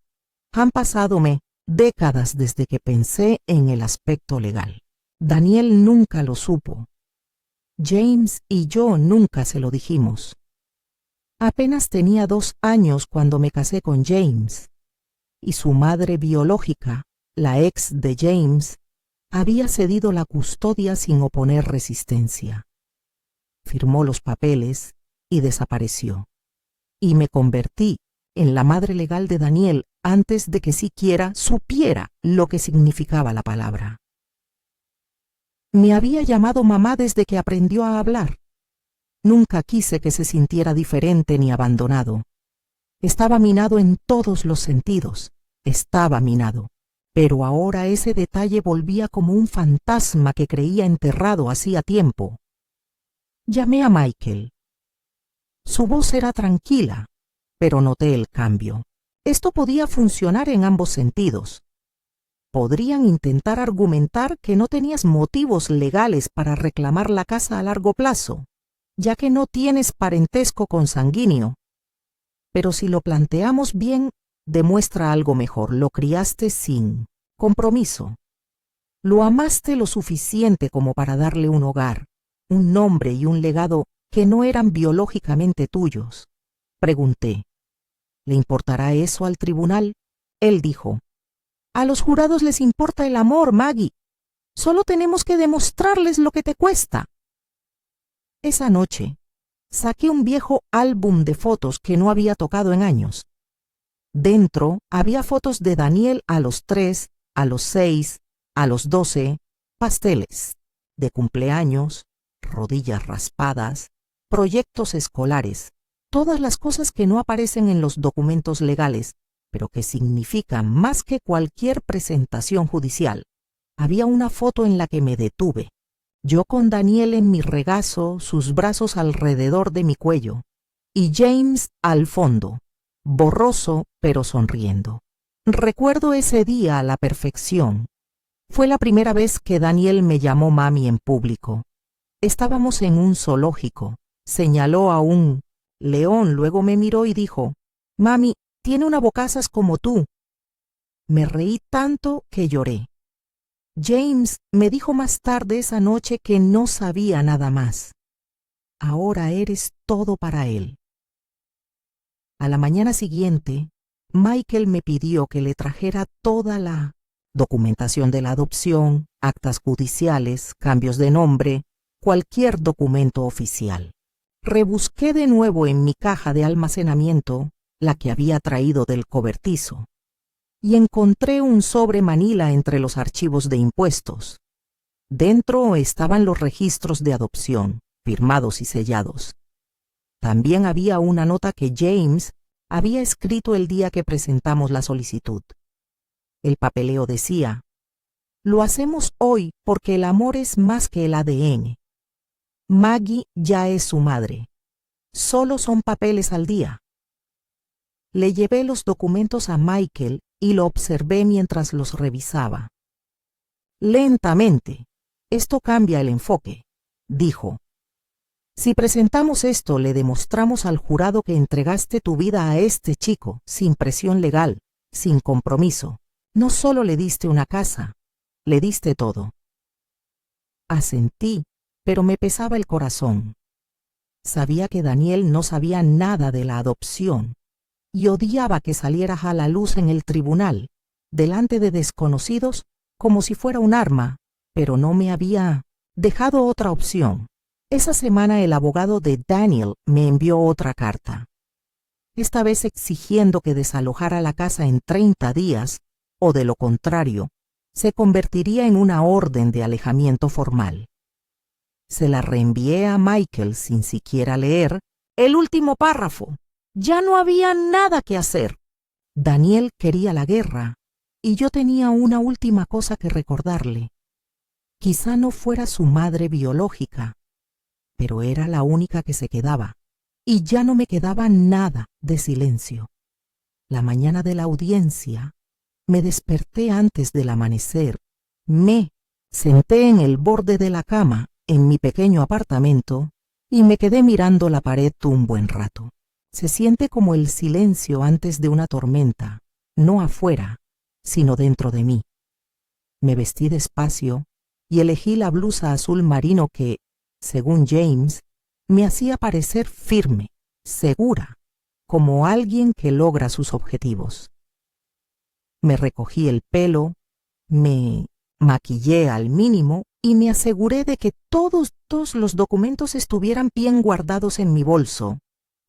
Han pasado décadas desde que pensé en el aspecto legal. Daniel nunca lo supo. James y yo nunca se lo dijimos. Apenas tenía 2 años cuando me casé con James, y su madre biológica, la ex de James, había cedido la custodia sin oponer resistencia. Firmó los papeles y desapareció. Y me convertí en la madre legal de Daniel antes de que siquiera supiera lo que significaba la palabra. Me había llamado mamá desde que aprendió a hablar. Nunca quise que se sintiera diferente ni abandonado. Estaba minado en todos los sentidos. Estaba minado. Pero ahora ese detalle volvía como un fantasma que creía enterrado hacía tiempo. Llamé a Michael. Su voz era tranquila, pero noté el cambio. Esto podía funcionar en ambos sentidos. Podrían intentar argumentar que no tenías motivos legales para reclamar la casa a largo plazo, ya que no tienes parentesco consanguíneo. Pero si lo planteamos bien, demuestra algo mejor. Lo criaste sin compromiso. Lo amaste lo suficiente como para darle un hogar, un nombre y un legado que no eran biológicamente tuyos. Pregunté, ¿le importará eso al tribunal? Él dijo, a los jurados les importa el amor, Maggie. Solo tenemos que demostrarles lo que te cuesta. Esa noche, saqué un viejo álbum de fotos que no había tocado en años. Dentro había fotos de Daniel a los 3, a los 6, a los 12, pasteles, de cumpleaños, rodillas raspadas, proyectos escolares, todas las cosas que no aparecen en los documentos legales, pero que significan más que cualquier presentación judicial. Había una foto en la que me detuve. Yo con Daniel en mi regazo, sus brazos alrededor de mi cuello, y James al fondo, borroso pero sonriendo. Recuerdo ese día a la perfección. Fue la primera vez que Daniel me llamó mami en público. Estábamos en un zoológico. Señaló a un león, luego me miró y dijo, «Mami, tiene una bocazas como tú». Me reí tanto que lloré. James me dijo más tarde esa noche que no sabía nada más. Ahora eres todo para él. A la mañana siguiente, Michael me pidió que le trajera toda la documentación de la adopción, actas judiciales, cambios de nombre, cualquier documento oficial. Rebusqué de nuevo en mi caja de almacenamiento, la que había traído del cobertizo, y encontré un sobre manila entre los archivos de impuestos. Dentro estaban los registros de adopción, firmados y sellados. También había una nota que James había escrito el día que presentamos la solicitud. El papeleo decía, «Lo hacemos hoy porque el amor es más que el ADN. Maggie ya es su madre. Solo son papeles al día». Le llevé los documentos a Michael y lo observé mientras los revisaba. «Lentamente. Esto cambia el enfoque», dijo. «Si presentamos esto, le demostramos al jurado que entregaste tu vida a este chico, sin presión legal, sin compromiso. No solo le diste una casa, le diste todo». Asentí, pero me pesaba el corazón. Sabía que Daniel no sabía nada de la adopción y odiaba que saliera a la luz en el tribunal, delante de desconocidos, como si fuera un arma, pero no me había dejado otra opción. Esa semana el abogado de Daniel me envió otra carta, esta vez exigiendo que desalojara la casa en 30 días, o de lo contrario, se convertiría en una orden de alejamiento formal. Se la reenvié a Michael sin siquiera leer el último párrafo. Ya no había nada que hacer. Daniel quería la guerra, y yo tenía una última cosa que recordarle. Quizá no fuera su madre biológica, pero era la única que se quedaba, y ya no me quedaba nada de silencio. La mañana de la audiencia, me desperté antes del amanecer. Me senté en el borde de la cama en mi pequeño apartamento y me quedé mirando la pared un buen rato. Se siente como el silencio antes de una tormenta, no afuera, sino dentro de mí. Me vestí despacio y elegí la blusa azul marino que, según James, me hacía parecer firme, segura, como alguien que logra sus objetivos. Me recogí el pelo, Me maquillé al mínimo y me aseguré de que todos los documentos estuvieran bien guardados en mi bolso,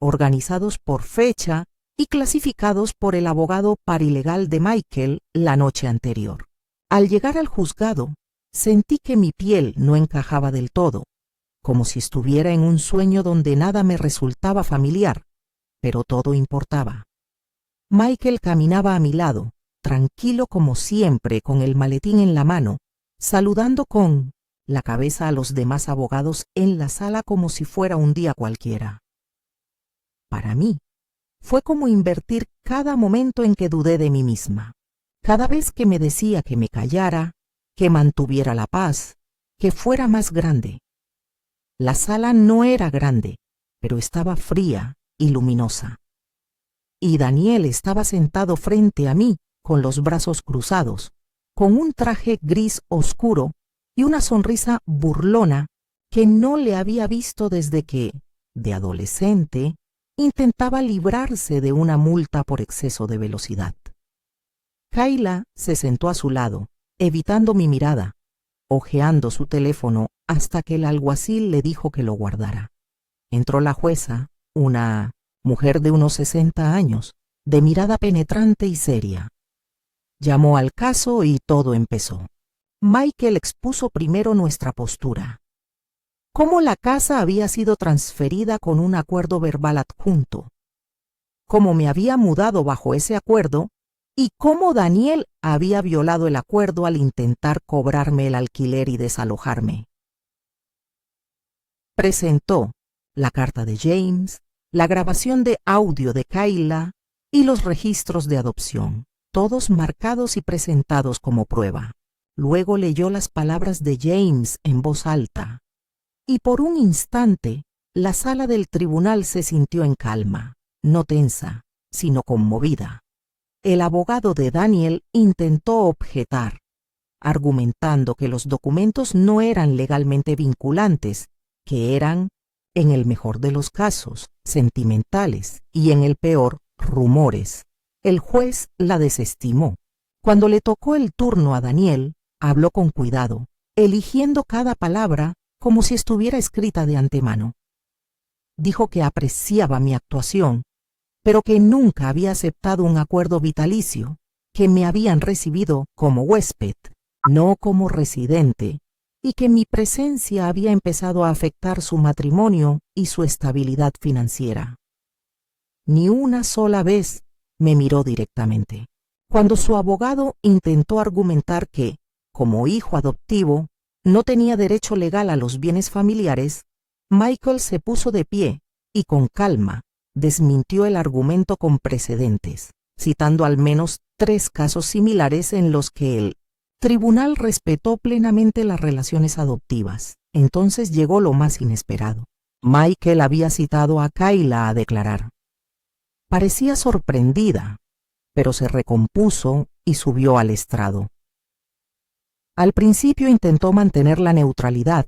organizados por fecha y clasificados por el abogado paralegal de Michael la noche anterior. Al llegar al juzgado, sentí que mi piel no encajaba del todo, como si estuviera en un sueño donde nada me resultaba familiar, pero todo importaba. Michael caminaba a mi lado, tranquilo como siempre, con el maletín en la mano, saludando con la cabeza a los demás abogados en la sala como si fuera un día cualquiera. Para mí, fue como invertir cada momento en que dudé de mí misma. Cada vez que me decía que me callara, que mantuviera la paz, que fuera más grande. La sala no era grande, pero estaba fría y luminosa. Y Daniel estaba sentado frente a mí, con los brazos cruzados, con un traje gris oscuro y una sonrisa burlona que no le había visto desde que, de adolescente, intentaba librarse de una multa por exceso de velocidad. Kayla se sentó a su lado, evitando mi mirada, hojeando su teléfono hasta que el alguacil le dijo que lo guardara. Entró la jueza, una mujer de unos 60 años, de mirada penetrante y seria. Llamó al caso y todo empezó. Michael expuso primero nuestra postura. Cómo la casa había sido transferida con un acuerdo verbal adjunto. Cómo me había mudado bajo ese acuerdo y cómo Daniel había violado el acuerdo al intentar cobrarme el alquiler y desalojarme. Presentó la carta de James, la grabación de audio de Kayla y los registros de adopción, todos marcados y presentados como prueba. Luego leyó las palabras de James en voz alta, y por un instante la sala del tribunal se sintió en calma, no tensa, sino conmovida. El abogado de Daniel intentó objetar, argumentando que los documentos no eran legalmente vinculantes, que eran, en el mejor de los casos, sentimentales y en el peor, rumores. El juez la desestimó. Cuando le tocó el turno a Daniel, habló con cuidado, eligiendo cada palabra como si estuviera escrita de antemano. Dijo que apreciaba mi actuación, pero que nunca había aceptado un acuerdo vitalicio, que me habían recibido como huésped, no como residente, y que mi presencia había empezado a afectar su matrimonio y su estabilidad financiera. Ni una sola vez me miró directamente. Cuando su abogado intentó argumentar que, como hijo adoptivo, no tenía derecho legal a los bienes familiares, Michael se puso de pie y con calma desmintió el argumento con precedentes, citando al menos 3 casos similares en los que el tribunal respetó plenamente las relaciones adoptivas. Entonces llegó lo más inesperado. Michael había citado a Kayla a declarar. Parecía sorprendida, pero se recompuso y subió al estrado. Al principio intentó mantener la neutralidad,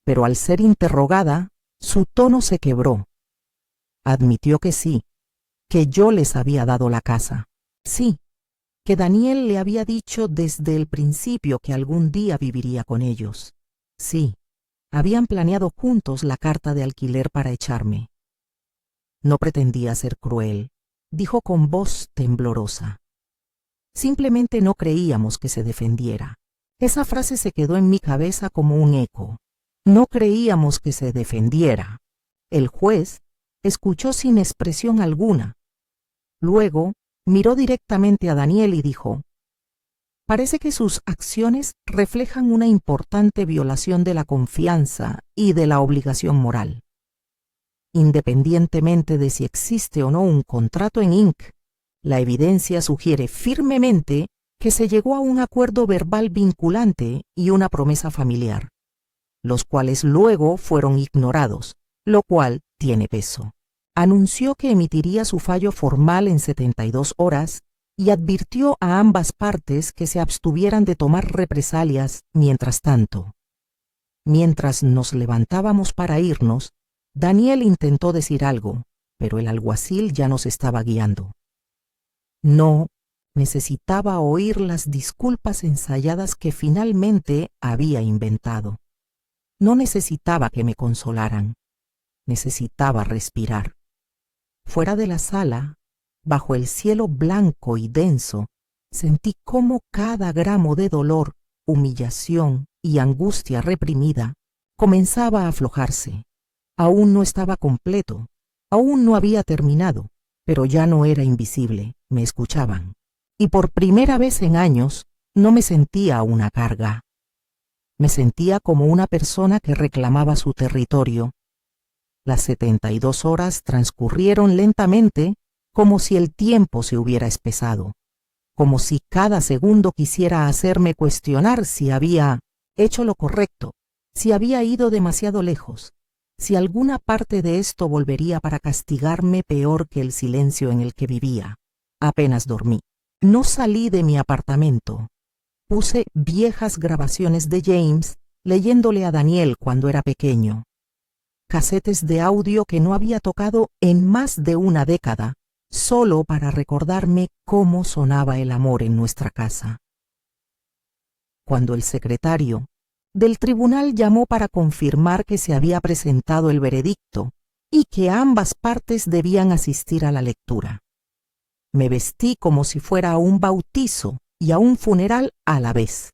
pero al ser interrogada, su tono se quebró. Admitió que sí, que yo les había dado la casa. Sí, que Daniel le había dicho desde el principio que algún día viviría con ellos. Sí, habían planeado juntos la carta de alquiler para echarme. No pretendía ser cruel, dijo con voz temblorosa. Simplemente no creíamos que se defendiera. Esa frase se quedó en mi cabeza como un eco. No creíamos que se defendiera. El juez escuchó sin expresión alguna. Luego miró directamente a Daniel y dijo: parece que sus acciones reflejan una importante violación de la confianza y de la obligación moral. Independientemente de si existe o no un contrato en Inc., la evidencia sugiere firmemente que se llegó a un acuerdo verbal vinculante y una promesa familiar, los cuales luego fueron ignorados, lo cual tiene peso. Anunció que emitiría su fallo formal en 72 horas y advirtió a ambas partes que se abstuvieran de tomar represalias mientras tanto. Mientras nos levantábamos para irnos, Daniel intentó decir algo, pero el alguacil ya nos estaba guiando. No Necesitaba oír las disculpas ensayadas que finalmente había inventado. No necesitaba que me consolaran. Necesitaba respirar. Fuera de la sala, bajo el cielo blanco y denso, sentí cómo cada gramo de dolor, humillación y angustia reprimida comenzaba a aflojarse. Aún no estaba completo, aún no había terminado, pero ya no era invisible, me escuchaban. Y por primera vez en años no me sentía una carga. Me sentía como una persona que reclamaba su territorio. Las 72 horas transcurrieron lentamente, como si el tiempo se hubiera espesado, como si cada segundo quisiera hacerme cuestionar si había hecho lo correcto, si había ido demasiado lejos, si alguna parte de esto volvería para castigarme peor que el silencio en el que vivía. Apenas dormí. No salí de mi apartamento. Puse viejas grabaciones de James leyéndole a Daniel cuando era pequeño. Casetes de audio que no había tocado en más de una década, solo para recordarme cómo sonaba el amor en nuestra casa. Cuando el secretario del tribunal llamó para confirmar que se había presentado el veredicto y que ambas partes debían asistir a la lectura, me vestí como si fuera a un bautizo y a un funeral a la vez.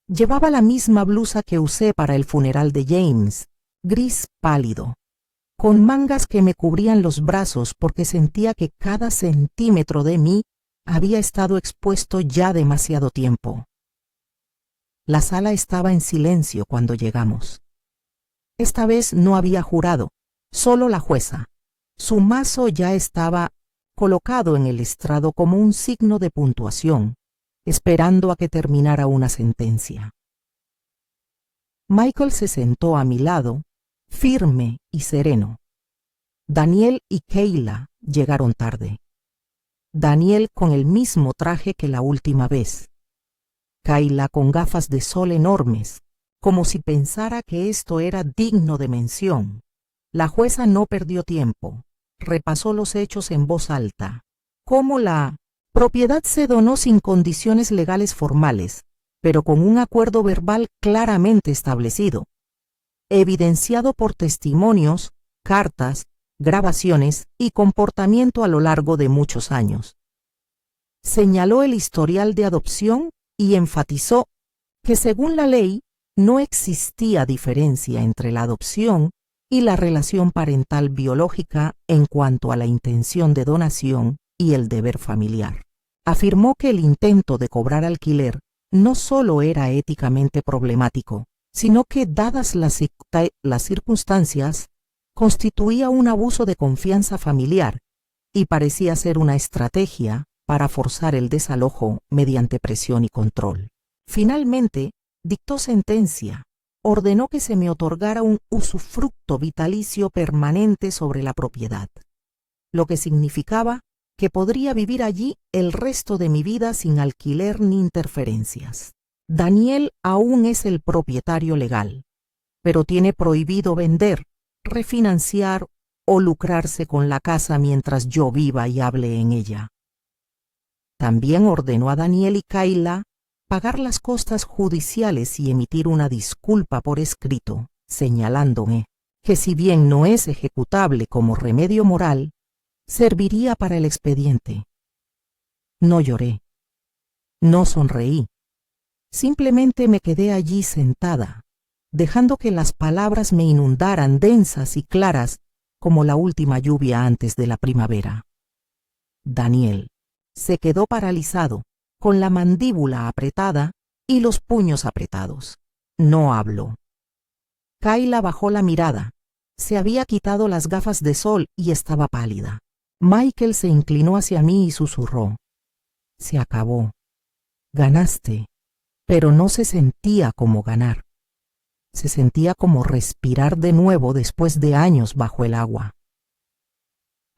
Llevaba la misma blusa que usé para el funeral de James, gris pálido, con mangas que me cubrían los brazos porque sentía que cada centímetro de mí había estado expuesto ya demasiado tiempo. La sala estaba en silencio cuando llegamos. Esta vez no había jurado, solo la jueza. Su mazo ya estaba colocado en el estrado como un signo de puntuación, esperando a que terminara una sentencia. Michael se sentó a mi lado, firme y sereno. Daniel y Kayla llegaron tarde. Daniel con el mismo traje que la última vez. Kayla con gafas de sol enormes, como si pensara que esto era digno de mención. La jueza no perdió tiempo. Repasó los hechos en voz alta. Cómo la propiedad se donó sin condiciones legales formales, pero con un acuerdo verbal claramente establecido, evidenciado por testimonios, cartas, grabaciones y comportamiento a lo largo de muchos años. Señaló el historial de adopción y enfatizó que según la ley no existía diferencia entre la adopción y la relación parental biológica en cuanto a la intención de donación y el deber familiar. Afirmó que el intento de cobrar alquiler no solo era éticamente problemático, sino que, dadas las circunstancias, constituía un abuso de confianza familiar y parecía ser una estrategia para forzar el desalojo mediante presión y control. Finalmente, dictó sentencia. Ordenó que se me otorgara un usufructo vitalicio permanente sobre la propiedad, lo que significaba que podría vivir allí el resto de mi vida sin alquiler ni interferencias. Daniel aún es el propietario legal, pero tiene prohibido vender, refinanciar o lucrarse con la casa mientras yo viva y hable en ella. También ordenó a Daniel y Kayla pagar las costas judiciales y emitir una disculpa por escrito, señalándome que si bien no es ejecutable como remedio moral, serviría para el expediente. No lloré, no sonreí, simplemente me quedé allí sentada, dejando que las palabras me inundaran densas y claras como la última lluvia antes de la primavera. Daniel se quedó paralizado, con la mandíbula apretada y los puños apretados. No habló. Kayla bajó la mirada. Se había quitado las gafas de sol y estaba pálida. Michael se inclinó hacia mí y susurró: se acabó. Ganaste. Pero no se sentía como ganar. Se sentía como respirar de nuevo después de años bajo el agua.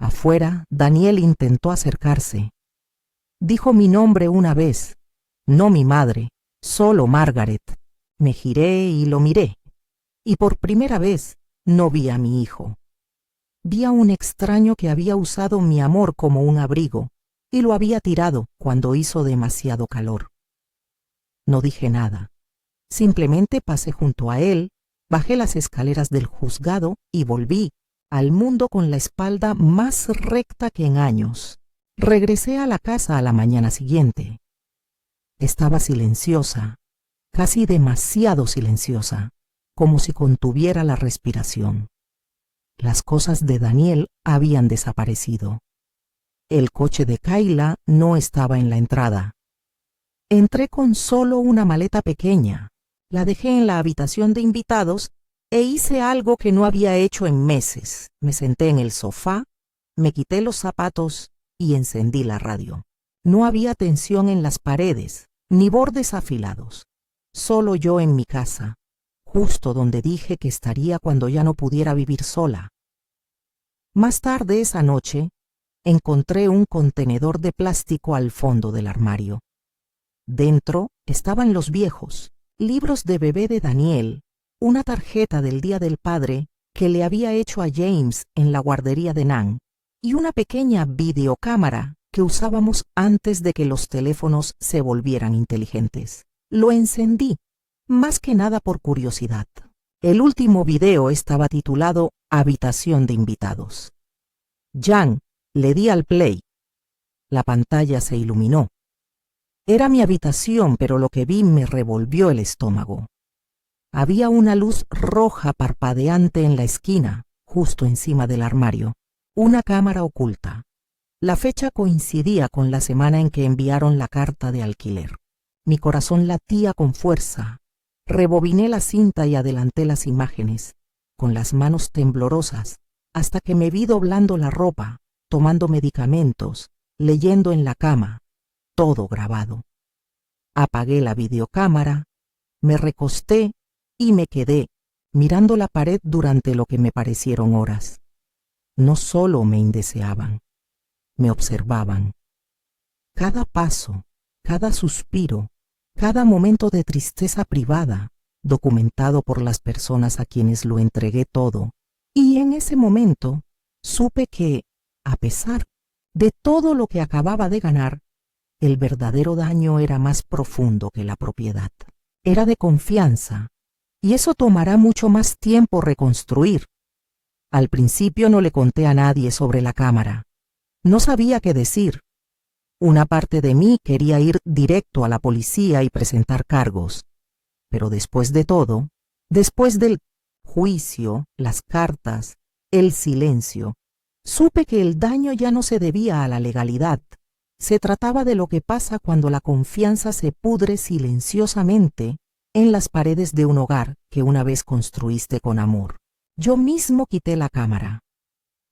Afuera, Daniel intentó acercarse. Dijo mi nombre una vez, no mi madre, solo Margaret. Me giré y lo miré, y por primera vez no vi a mi hijo. Vi a un extraño que había usado mi amor como un abrigo, y lo había tirado cuando hizo demasiado calor. No dije nada. Simplemente pasé junto a él, bajé las escaleras del juzgado y volví al mundo con la espalda más recta que en años. Regresé a la casa a la mañana siguiente. Estaba silenciosa, casi demasiado silenciosa, como si contuviera la respiración. Las cosas de Daniel habían desaparecido. El coche de Kayla no estaba en la entrada. Entré con solo una maleta pequeña. La dejé en la habitación de invitados e hice algo que no había hecho en meses. Me senté en el sofá, me quité los zapatos y encendí la radio. No había tensión en las paredes, ni bordes afilados. Solo yo en mi casa, justo donde dije que estaría cuando ya no pudiera vivir sola. Más tarde esa noche, encontré un contenedor de plástico al fondo del armario. Dentro estaban los viejos libros de bebé de Daniel, una tarjeta del Día del Padre que le había hecho a James en la guardería de Nan y una pequeña videocámara que usábamos antes de que los teléfonos se volvieran inteligentes. Lo encendí, más que nada por curiosidad. El último video estaba titulado Habitación de invitados. Jan, le di al play. La pantalla se iluminó. Era mi habitación, pero lo que vi me revolvió el estómago. Había una luz roja parpadeante en la esquina, justo encima del armario. Una cámara oculta. La fecha coincidía con la semana en que enviaron la carta de alquiler. Mi corazón latía con fuerza. Rebobiné la cinta y adelanté las imágenes, con las manos temblorosas, hasta que me vi doblando la ropa, tomando medicamentos, leyendo en la cama, todo grabado. Apagué la videocámara, me recosté y me quedé mirando la pared durante lo que me parecieron horas. No solo me indeseaban, me observaban. Cada paso, cada suspiro, cada momento de tristeza privada, documentado por las personas a quienes lo entregué todo. Y en ese momento supe que, a pesar de todo lo que acababa de ganar, el verdadero daño era más profundo que la propiedad. Era de confianza, y eso tomará mucho más tiempo reconstruir. Al principio no le conté a nadie sobre la cámara. No sabía qué decir. Una parte de mí quería ir directo a la policía y presentar cargos. Pero después de todo, después del juicio, las cartas, el silencio, supe que el daño ya no se debía a la legalidad. Se trataba de lo que pasa cuando la confianza se pudre silenciosamente en las paredes de un hogar que una vez construiste con amor. Yo mismo quité la cámara.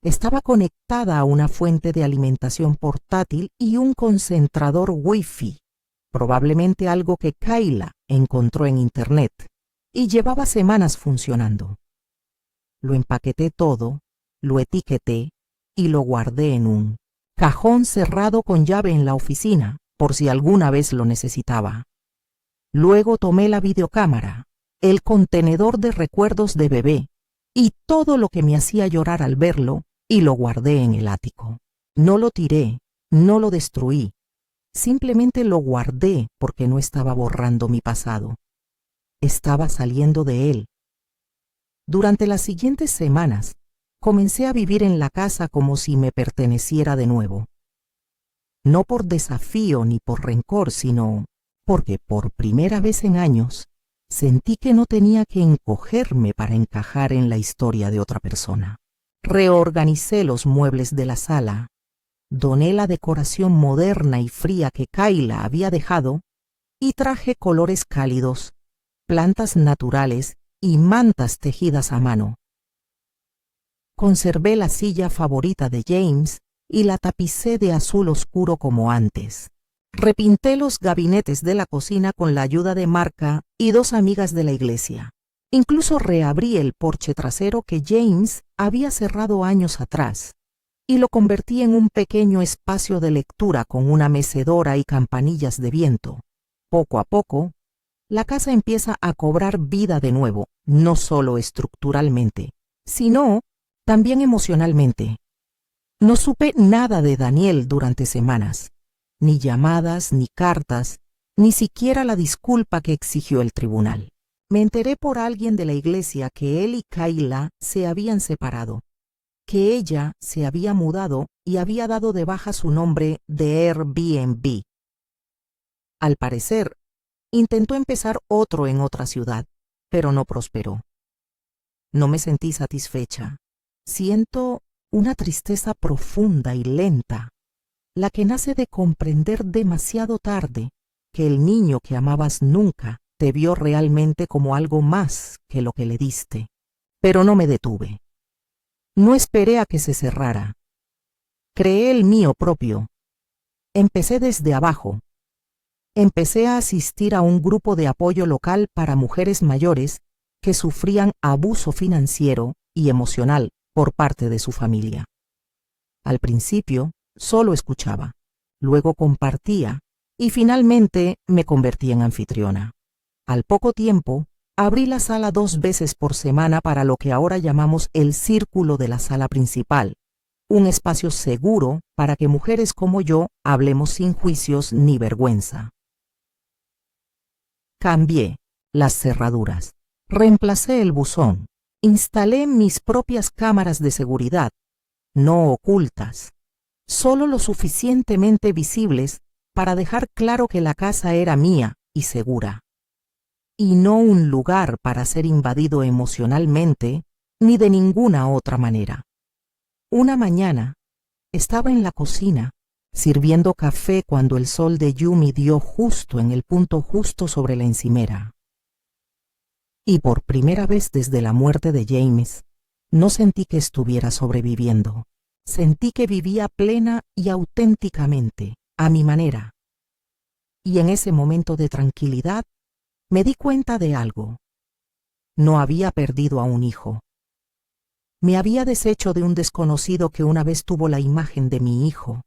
Estaba conectada a una fuente de alimentación portátil y un concentrador Wi-Fi, probablemente algo que Kayla encontró en internet, y llevaba semanas funcionando. Lo empaqueté todo, lo etiqueté y lo guardé en un cajón cerrado con llave en la oficina, por si alguna vez lo necesitaba. Luego tomé la videocámara, el contenedor de recuerdos de bebé y todo lo que me hacía llorar al verlo, y lo guardé en el ático. No lo tiré, no lo destruí, simplemente lo guardé porque no estaba borrando mi pasado. Estaba saliendo de él. Durante las siguientes semanas, comencé a vivir en la casa como si me perteneciera de nuevo. No por desafío ni por rencor, sino porque por primera vez en años sentí que no tenía que encogerme para encajar en la historia de otra persona. Reorganicé los muebles de la sala, doné la decoración moderna y fría que Kayla había dejado y traje colores cálidos, plantas naturales y mantas tejidas a mano. Conservé la silla favorita de James y la tapicé de azul oscuro como antes. Repinté los gabinetes de la cocina con la ayuda de Marca y dos amigas de la iglesia. Incluso reabrí el porche trasero que James había cerrado años atrás y lo convertí en un pequeño espacio de lectura con una mecedora y campanillas de viento. Poco a poco, la casa empieza a cobrar vida de nuevo, no solo estructuralmente, sino también emocionalmente. No supe nada de Daniel durante semanas, ni llamadas, ni cartas, ni siquiera la disculpa que exigió el tribunal. Me enteré por alguien de la iglesia que él y Kayla se habían separado, que ella se había mudado y había dado de baja su nombre de Airbnb. Al parecer, intentó empezar otro en otra ciudad, pero no prosperó. No me sentí satisfecha. Siento una tristeza profunda y lenta, la que nace de comprender demasiado tarde que el niño que amabas nunca te vio realmente como algo más que lo que le diste. Pero no me detuve. No esperé a que se cerrara. Creé el mío propio. Empecé desde abajo. Empecé a asistir a un grupo de apoyo local para mujeres mayores que sufrían abuso financiero y emocional por parte de su familia. Al principio, solo escuchaba, luego compartía y finalmente me convertí en anfitriona. Al poco tiempo, abrí la sala 2 veces por semana para lo que ahora llamamos el círculo de la sala principal, un espacio seguro para que mujeres como yo hablemos sin juicios ni vergüenza. Cambié las cerraduras, reemplacé el buzón, instalé mis propias cámaras de seguridad, no ocultas, solo lo suficientemente visibles para dejar claro que la casa era mía y segura, y no un lugar para ser invadido emocionalmente ni de ninguna otra manera. Una mañana, estaba en la cocina, sirviendo café cuando el sol de Yumi dio justo en el punto justo sobre la encimera. Y por primera vez desde la muerte de James, no sentí que estuviera sobreviviendo. Sentí que vivía plena y auténticamente, a mi manera. Y en ese momento de tranquilidad, me di cuenta de algo. No había perdido a un hijo. Me había deshecho de un desconocido que una vez tuvo la imagen de mi hijo.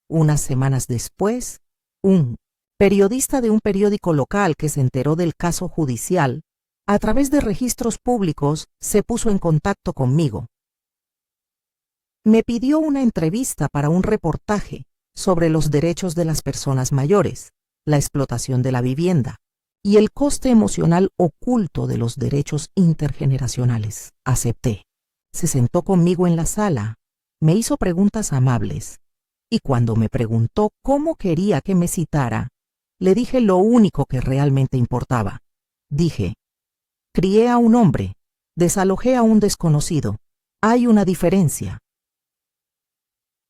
Unas semanas después, un periodista de un periódico local que se enteró del caso judicial, a través de registros públicos, se puso en contacto conmigo. Me pidió una entrevista para un reportaje sobre los derechos de las personas mayores, la explotación de la vivienda y el coste emocional oculto de los derechos intergeneracionales. Acepté. Se sentó conmigo en la sala, me hizo preguntas amables, y cuando me preguntó cómo quería que me citara, le dije lo único que realmente importaba. Dije, crié a un hombre, desalojé a un desconocido. Hay una diferencia.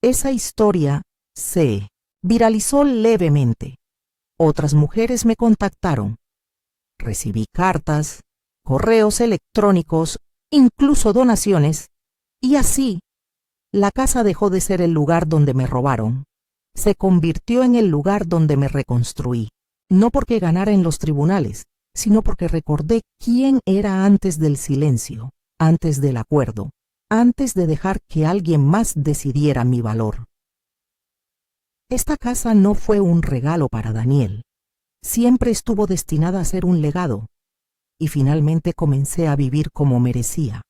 Esa historia se viralizó levemente. Otras mujeres me contactaron. Recibí cartas, correos electrónicos, incluso donaciones, y así, la casa dejó de ser el lugar donde me robaron. Se convirtió en el lugar donde me reconstruí, no porque ganara en los tribunales, sino porque recordé quién era antes del silencio, antes del acuerdo, antes de dejar que alguien más decidiera mi valor. Esta casa no fue un regalo para Daniel. Siempre estuvo destinada a ser un legado, y finalmente comencé a vivir como merecía.